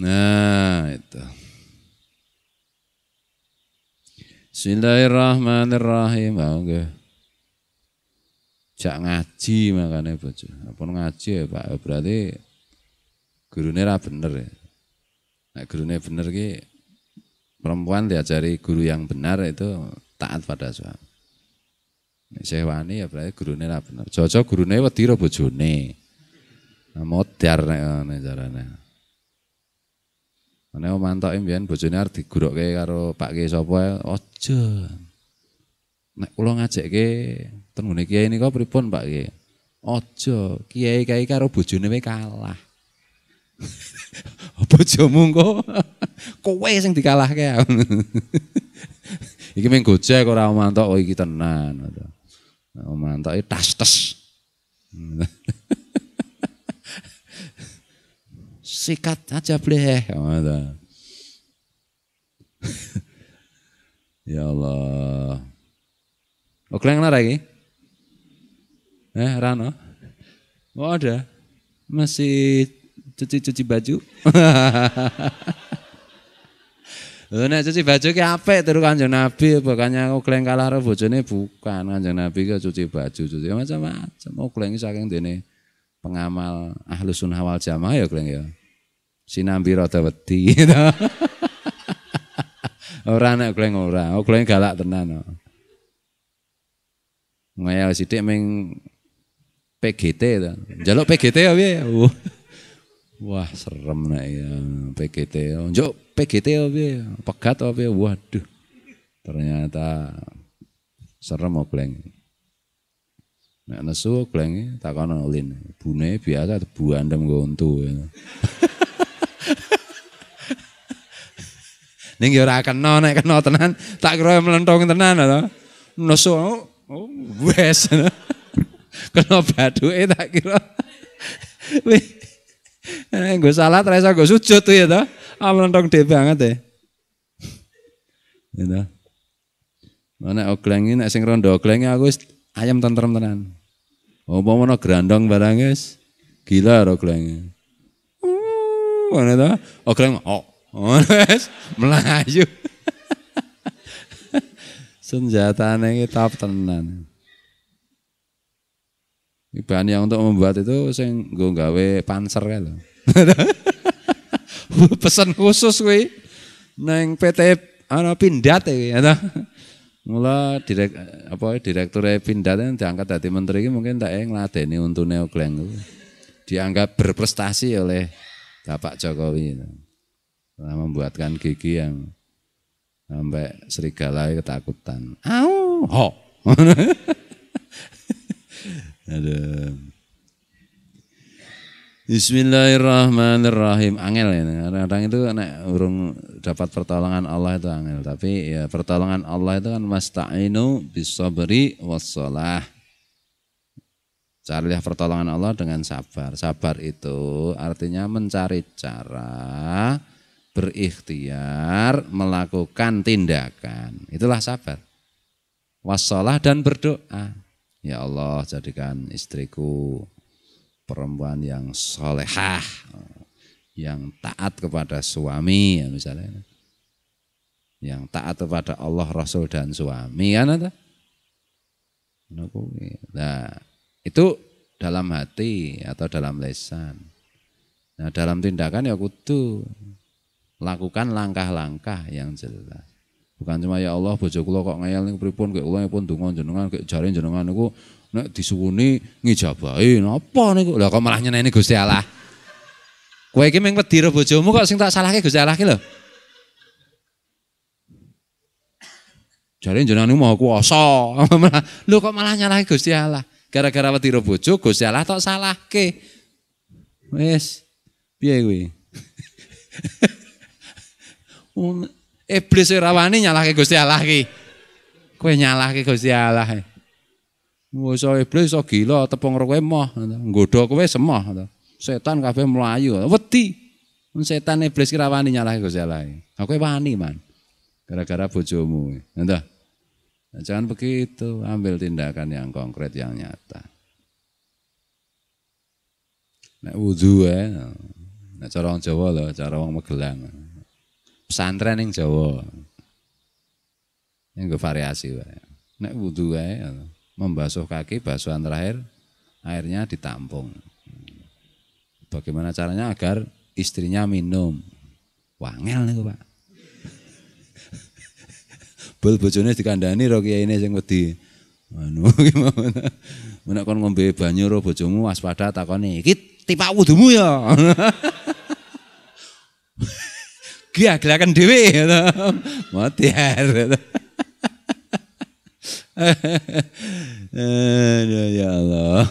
Nah, itu. Bismillahirrahmanirrahim. Oke. Jak ngaji makane bojo. Apa ngaji ya, Pak? Berarti gurune ra bener ya. Nek gurune bener ki perempuan diajari guru yang benar itu taat pada suami. Saya wani ya berarti gurune ra bener. Jojo gurune wedi ro bojone. Modar nek ngene carane. Nek mantoke mbiyen bojone arep digurukke karo Pak Ki sapa aja. Nek kula ngajekke ten ngene kiai nika pripun Pak Ki? Aja, kiai-kiai karo bojone wae kalah. Bojomu engko kowe sing dikalahke. Iki mung gojek ora mantok kok iki tenan. Mantoke tas-tes. Sikat aja bleh. Ya Allah. Okleng lara iki? Rano? Oh ada. Masih cuci-cuci baju. Nek cuci baju ki apik terus Kanjeng Nabi, bukannya okleng kalah karo bojone bukan. Kanjeng Nabi ki cuci baju, cuci macam-macam. Okleng saking dene pengamal Ahlus Sunnah wal Jamaah ya okleng ya. Sinambi rada wedi. Ora nek okleng ora, okleng galak tenan. Ngayal sithik ming PGT to. Njaluk PGT ya piye? Wah, serem nek ya PGT. Njuk PGT ya piye? Pegat apa piye? Waduh. Ternyata serem okleng. Nek nesu okleng takono ulin. Bune biasa buandem nggo untu. Ning ya ora kena nek kena tenan tak kira mlentong tenan to. Nesu wes. Kena bathuke tak kira. Nggo salat ra iso nggo sujud tuh ya to. Mlentong dhewe banget ya. Ya to. Nek ogleng iki nek sing rondo oglenge aku wis ayam tentrem tenan. Umpama grandong barang wis gila ro oglenge. Ngono to. Ogleng wis melayu. Senjatane iki top tenan. Bahan yang untuk membuat itu sing nggo gawe panser kae lho. Pesan khusus kuwi nang PT Pindad iki ya. Mula direktur Pindad diangkat dadi menteri iki mungkin tak ngladeni untune ogleng ku. Dianggap berprestasi oleh Bapak Jokowi. Telah membuatkan gigi yang sampai serigala ketakutan. Au, ho. Aduh. Bismillahirrahmanirrahim. Angel ya. Kadang-kadang itu nek urung dapat pertolongan Allah itu angel. Tapi ya pertolongan Allah itu kan masta'inu bisabri wassalah. Carilah pertolongan Allah dengan sabar. Sabar itu artinya mencari cara, berikhtiar, melakukan tindakan. Itulah sabar. Wassalah dan berdoa. Ya Allah, jadikan istriku perempuan yang solehah, yang taat kepada suami, ya misalnya, yang taat kepada Allah, Rasul dan suami, kan ada. Nah, itu dalam hati atau dalam lisan. Nah, dalam tindakan ya kudu lakukan langkah-langkah yang jelas. Bukan cuma ya Allah bojo kula kok ngeyel niku pripun kok kula pun donga jenengan kok jare jenengan niku nek disuwuni ngijabahi napa niku. Lah kok malah nyeneni Gusti Allah. Kowe iki mung wedi karo bojomu kok sing tak salahke Gusti Allah ki lho. Jare jenengan niku maha kuwasa. Lho kok malah nyalahke Gusti Allah. Gara-gara wedi karo bojo Gusti Allah tok salahke. Wis piye kuwi? Iblis ora wani nyalahke Gusti Allah ki. Kowe nyalahke Gusti Allah. Wis iblis iso gila tepung karo kowe moh, nggodha kowe semoh. Setan kabeh mlayu, wedi. Setan iblis ki ora wani nyalahke Gusti Allah. Kowe wani man. Gara-gara bojomu. Entah. Jangan begitu, ambil tindakan yang konkret yang nyata. Nek wudu nek cara wong Jawa lho, cara wong Magelang. Pesantren yang Jawa, yang variasi wae. Nek wudu wae, membasuh kaki, basuhan terakhir, airnya ditampung. Bagaimana caranya agar istrinya minum? Wangel nih Pak. Bol bojone dikandani ro kiyaine sing wedi. Anu gimana? Menak kon ngombe banyu ro bojomu waspada takoni, "Iki tipak wudumu ya?" Gaglaken dhewe ngono. Motiar. Ya Allah.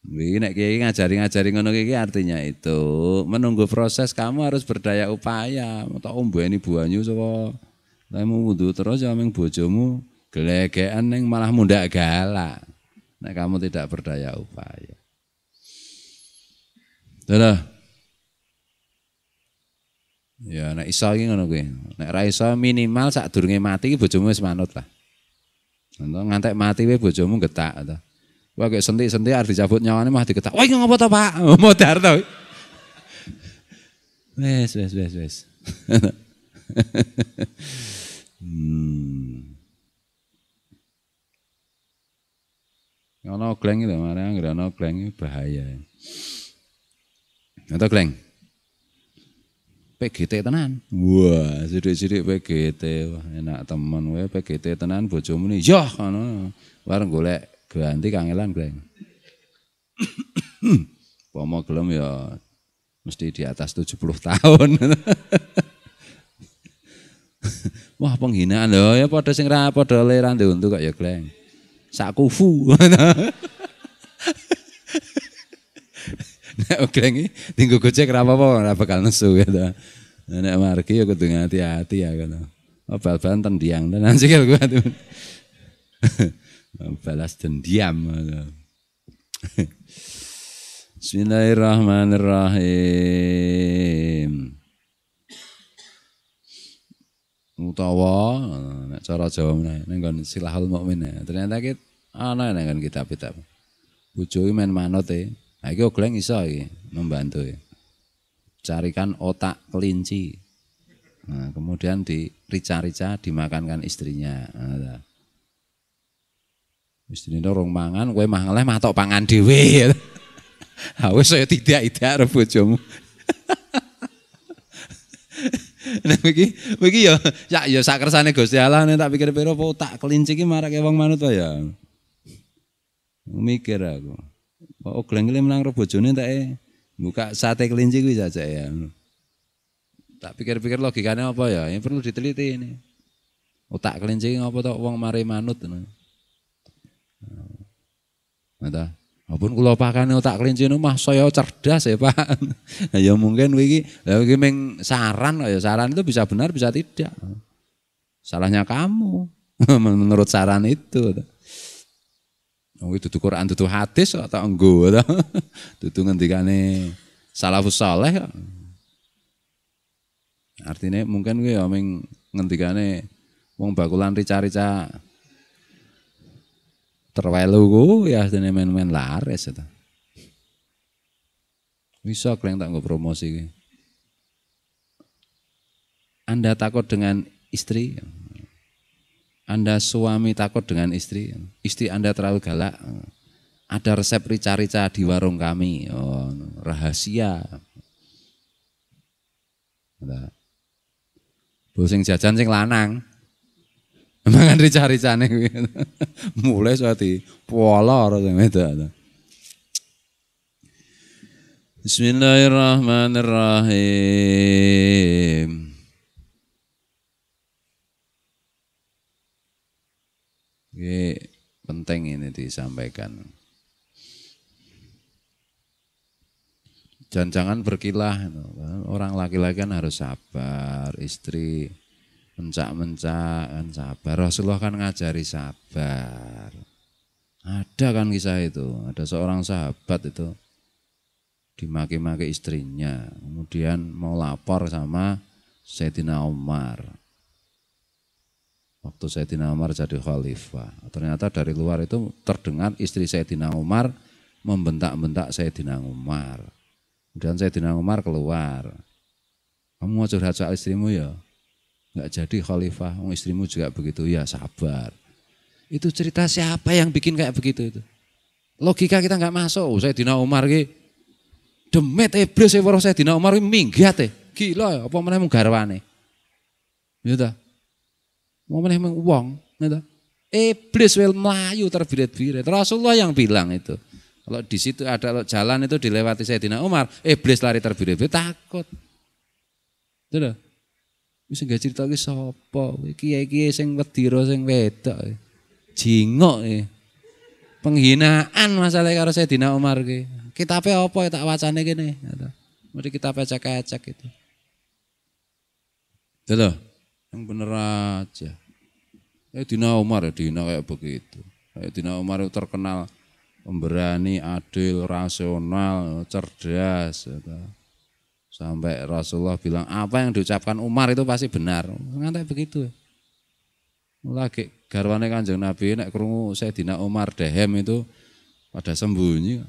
Iki nek kiai ngajari ngono iki artinya itu menunggu proses, kamu harus berdaya upaya. Tak ombeni banyu sapa lemu wudu terus ya ming bojomu gelegekan ning malah mundak galak. Nek kamu tidak berdaya upaya. Dadah. Ya nek iso iki ngono kuwi. Nek ra iso minimal sadurunge mati iki bojomu wis manut lah. Ngantek mati wae bojomu getak to. Wah kayak sentik-sentik arep dicabut nyawane mah diketak. Wah iki ngopo to, Pak? Modar to. Wes. Ono gleng itu, mana nggak ono gleng bahaya. Atau gleng? PGT tenan. Wah, sidik-sidik PGT, wah enak teman wae PGT tenan bojomu ni. Yah, ono. Wareng golek ganti kangelan gleng. Pomo gelem ya mesti di atas 70 tahun. Wah, penghinaan lho ya padha sing ra padha le ra untuk kok ya gleng. Sak kufu. Nek gleng iki tinggo gojek ra apa-apa ora bakal nesu ya to. Nek margi ya kudu hati-hati ya ngono. Oh bal-balan tendiang tenan sikil gua tuh. Balas dendam. Bismillahirrahmanirrahim. Utawa nek cara Jawa meneh ning Silahul Mukmin. Ternyata ki ana ning kitab-kitab. Bojo men manut e. Ha iki gleng iso iki membantu. Carikan otak kelinci. Nah, kemudian dirica-rica dimakankan istrinya. Nah, istrine rong mangan, kowe mangan matok pangan dhewe. Ha wis saya tidak karo bojomu. Nah iki ya sak kersane Gusti Allah nek tak pikir-pikir apa otak kelinci iki marake wong manut wae ya. Mikir aku. Kok gleng-gleng menang karo bojone tak buka sate kelinci kuwi saja ya. Tak pikir-pikir logikanya apa ya? Ini perlu diteliti ini. Otak kelinci ngapa tok wong mari manut ngono. Nah, apun kula pakane otak kelinci niku mah saya cerdas ya, Pak. Nah, ya mungkin iki meng saran kok ya, saran itu bisa benar bisa tidak. Salahnya kamu menurut saran itu. Dudu Quran dudu hadis kok tak enggo to. Dudu ngendikane salafus saleh. Artinya mungkin kuwi ya ming ngendikane wong bakulan rica-rica terwelu ku ya dene men-men laris eta. Bisa kleng tak nggo promosi iki. Anda takut dengan istri? Anda suami takut dengan istri? Istri Anda terlalu galak? Ada resep rica-rica di warung kami. Oh, rahasia. Bu sing jajan sing lanang. Mangan rica-ricane kuwi. Mulai suati pola sing wedok. Bismillahirrahmanirrahim. Ini penting ini disampaikan. Jangan berkilah. Orang laki-laki kan harus sabar, istri mencak-mencak kan sabar. Rasulullah kan ngajari sabar. Ada kan kisah itu, ada seorang sahabat itu dimaki-maki istrinya, kemudian mau lapor sama Sayyidina Umar. Waktu Sayyidina Umar jadi khalifah, ternyata dari luar itu terdengar istri Sayyidina Umar membentak-bentak Sayyidina Umar. Kemudian Sayyidina Umar keluar. Kamu mau curhat soal istrimu ya? Enggak jadi khalifah, istrimu juga begitu. Ya sabar. Itu cerita siapa yang bikin kayak begitu itu? Logika kita enggak masuk. Sayyidina Umar ki demet iblis weruh Sayyidina Umar ki minggat Gila ya, apa meneh mung garwane. Ya ta? Mau meneh wong, gitu. Iblis wel melayu terbirit-birit. Rasulullah yang bilang itu. Kalau di situ ada jalan itu dilewati Sayyidina Umar, iblis lari terbirit-birit takut. Itu loh. Wis gak cerita ki sapa? Kiai-kiai sing wedira sing wedok. Jingok iki. Penghinaan masalah karo Sayyidina Umar ki. Kitabe apa tak wacane kene. Mari kita ecek-ecek itu. Itu loh. Yang bener aja. Sayyidina Umar ya dina kayak begitu. Sayyidina Umar itu terkenal pemberani, adil, rasional, cerdas. Gitu. Sampai Rasulullah bilang apa yang diucapkan Umar itu pasti benar. Ngantek begitu. Lagi garwane Kanjeng Nabi nek krungu Sayyidina Umar dehem itu pada sembunyi.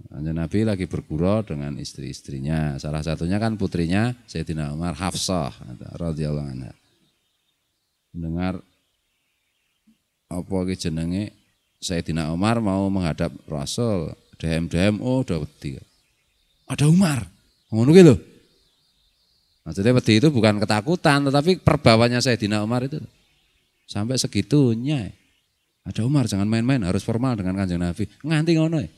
Kanjeng Nabi lagi bergurau dengan istri-istrinya. Salah satunya kan putrinya Sayyidina Umar Hafsah radhiyallahu anha. Mendengar apa ki jenenge Sayyidina Umar mau menghadap Rasul, dehem-dehem udah wedi. Ada Umar. Ngono ki lho. Maksudnya wedi itu bukan ketakutan tetapi perbawanya Sayyidina Umar itu. Sampai segitunya. Ada Umar jangan main-main harus formal dengan Kanjeng Nabi. Nganti ngono ya.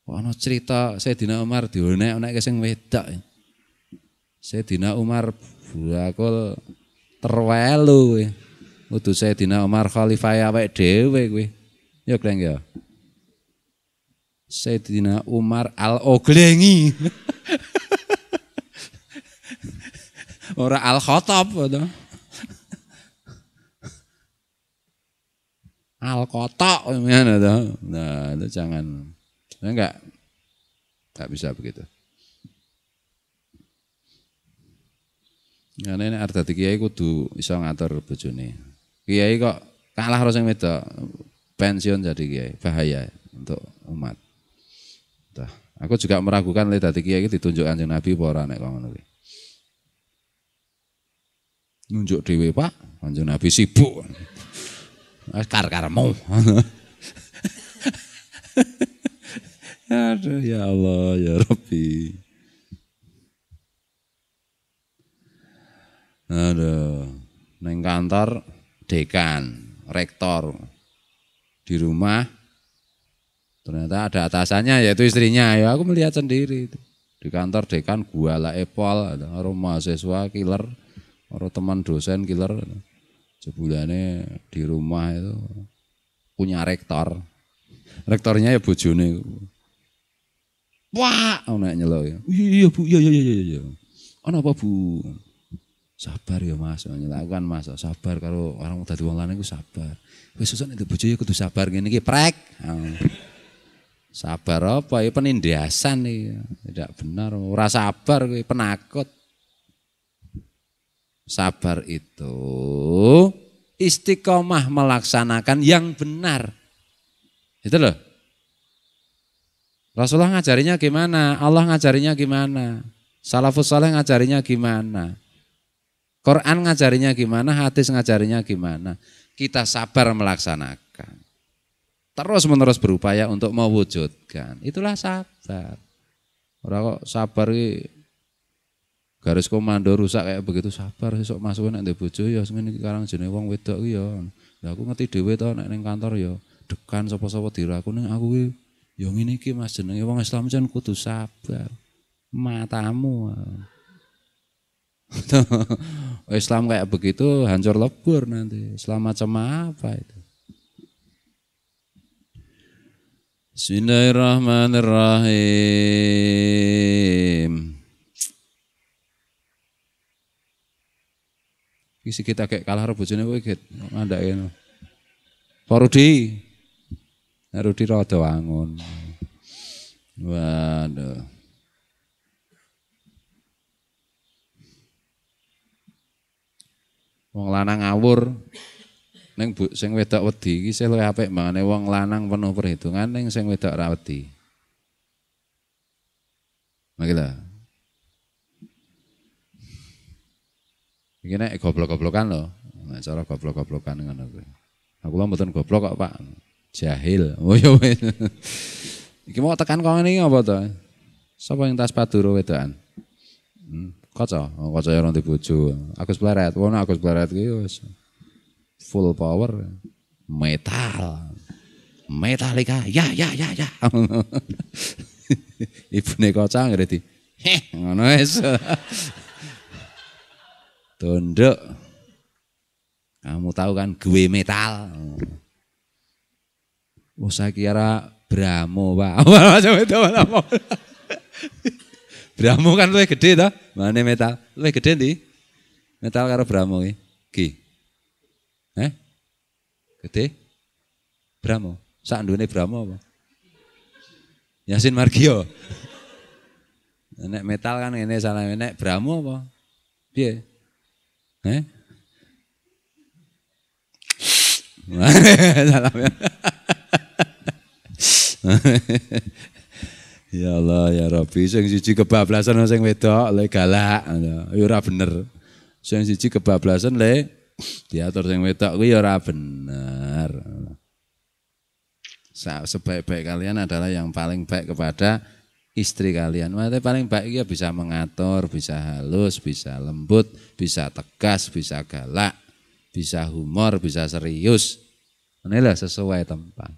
Ono cerita Sayyidina Umar dionek-onek sing wedok. Sayyidina Umar bakul terwelu kowe. Kudu Sayyidina Umar khalifah awake dhewe kowe. Ya kleng ya. Sayyidina Umar al-Oglengi. Ora al-Khattab to. Al-Qatta gimana to. Nah, itu jangan. Enggak bisa begitu. Ya ini arti kiai kudu iso ngatur bojone. Kiai kok kalah karo sing wedok, pensiun jadi kiai, bahaya untuk umat. Tuh, aku juga meragukan lek dadi kiai iki ditunjuk Kanjeng Nabi apa ora nek ngono kuwi. Nunjuk dhewe, Pak, Kanjeng Nabi sibuk. Kar-karmu. Aduh ya Allah ya Rabbi. Aduh, neng kantor dekan, rektor di rumah ternyata ada atasannya yaitu istrinya. Ya aku melihat sendiri itu. Di kantor dekan gua lah epol, ada mahasiswa killer, orang teman dosen killer. Sebulannya di rumah itu punya rektor. Rektornya ya bojone. Wah, ana nyelok ya. Iya Bu, iya. Ana apa Bu? Sabar ya Mas, nyelakan Mas, sabar karo orang dadi wong lanang iku sabar. Wis sesuk nek bojo ya kudu sabar ngene iki prek. Sabar apa ya penindasan iki. Tidak benar, ora sabar kowe penakut. Sabar itu istiqomah melaksanakan yang benar. Itu loh. Rasulullah ngajarinya gimana? Allah ngajarinya gimana? Salafus saleh ngajarinya gimana? Quran ngajarinya gimana? Hadis ngajarinya gimana? Kita sabar melaksanakan. Terus menerus berupaya untuk mewujudkan. Itulah sabar. Orang kok sabar ini garis komando rusak kayak begitu sabar. Sesuk masukin nek bojo ya ngene iki karang jenenge wong wedok ya. Lah aku ngerti dhewe to nek ning kantor ya dekan sapa-sapa diraku ning aku ki ya ngene iki Mas jenenge wong Islam jan kudu sabar. Matamu. Islam kayak begitu hancur lebur nanti. Islam macam apa itu? Bismillahirrahmanirrahim. Isi kita kayak kalah bojone kowe get ngandake. Pak Rudi. Rudi rada wangun. Waduh. Wong lanang ngawur ning sing wedok wedi iki sing luwih apik mangane wong lanang penuh perhitungan ning sing wedok ra wedi. Makila. Iki nek goblok-goblokan lho. Nek cara goblok-goblokan ngono kuwi. Aku lho mboten goblok kok, Pak. Jahil. Oh ya wis. Iki mau tekan kok ngene apa to? Sapa yang tas paduro wedokan? Kaca, kaca ya orang bojo. Agus Blaret, wono Agus Blaret ki wis full power metal. Metallica, ya. Ibune kaca ngerti. Ngono wis. Tunduk. Kamu tahu kan gue metal. Oh saya kira Bramo, Pak. Macam itu malah. Bramo kan luwih gede toh? Mane metal? Luwih gede ndi? Metal karo Bramo iki. Gede? Bramo. Sak ndune Bramo apa? Yasin Margio. Nek metal kan ngene salah nek Bramo apa? Piye? Salam ya. Ya Allah ya Rabbi, sing siji kebablasan sing wedok le galak, ya ora bener. Sing siji kebablasan le diatur sing wedok kuwi ya ora bener. Sebaik-baik kalian adalah yang paling baik kepada istri kalian. Maksudnya paling baik ya bisa mengatur, bisa halus, bisa lembut, bisa tegas, bisa galak, bisa humor, bisa serius. Inilah sesuai tempat.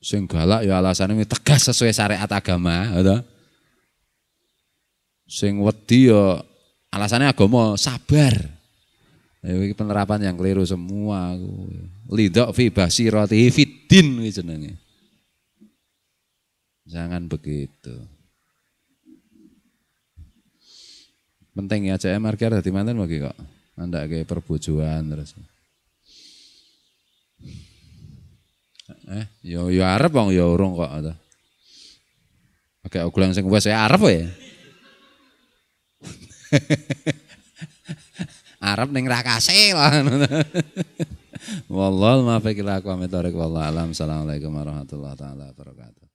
Sing galak ya alasannya tegas sesuai syariat agama, gitu. Sing wedi ya alasannya agama sabar. Ini penerapan yang keliru semua. Lidok fi basirati fiddin jenenge. Jangan begitu. Penting ya CM markir dadi manten mugi kok. Andake perbojoan terus. Yo arep wong yo urung kok to. Oke ugulang sing wis arep ya. Arep ning ra kasil. Wallahu ma fa kila aqwa mitarik wallahu alam. Assalamualaikum warahmatullahi taala wabarakatuh.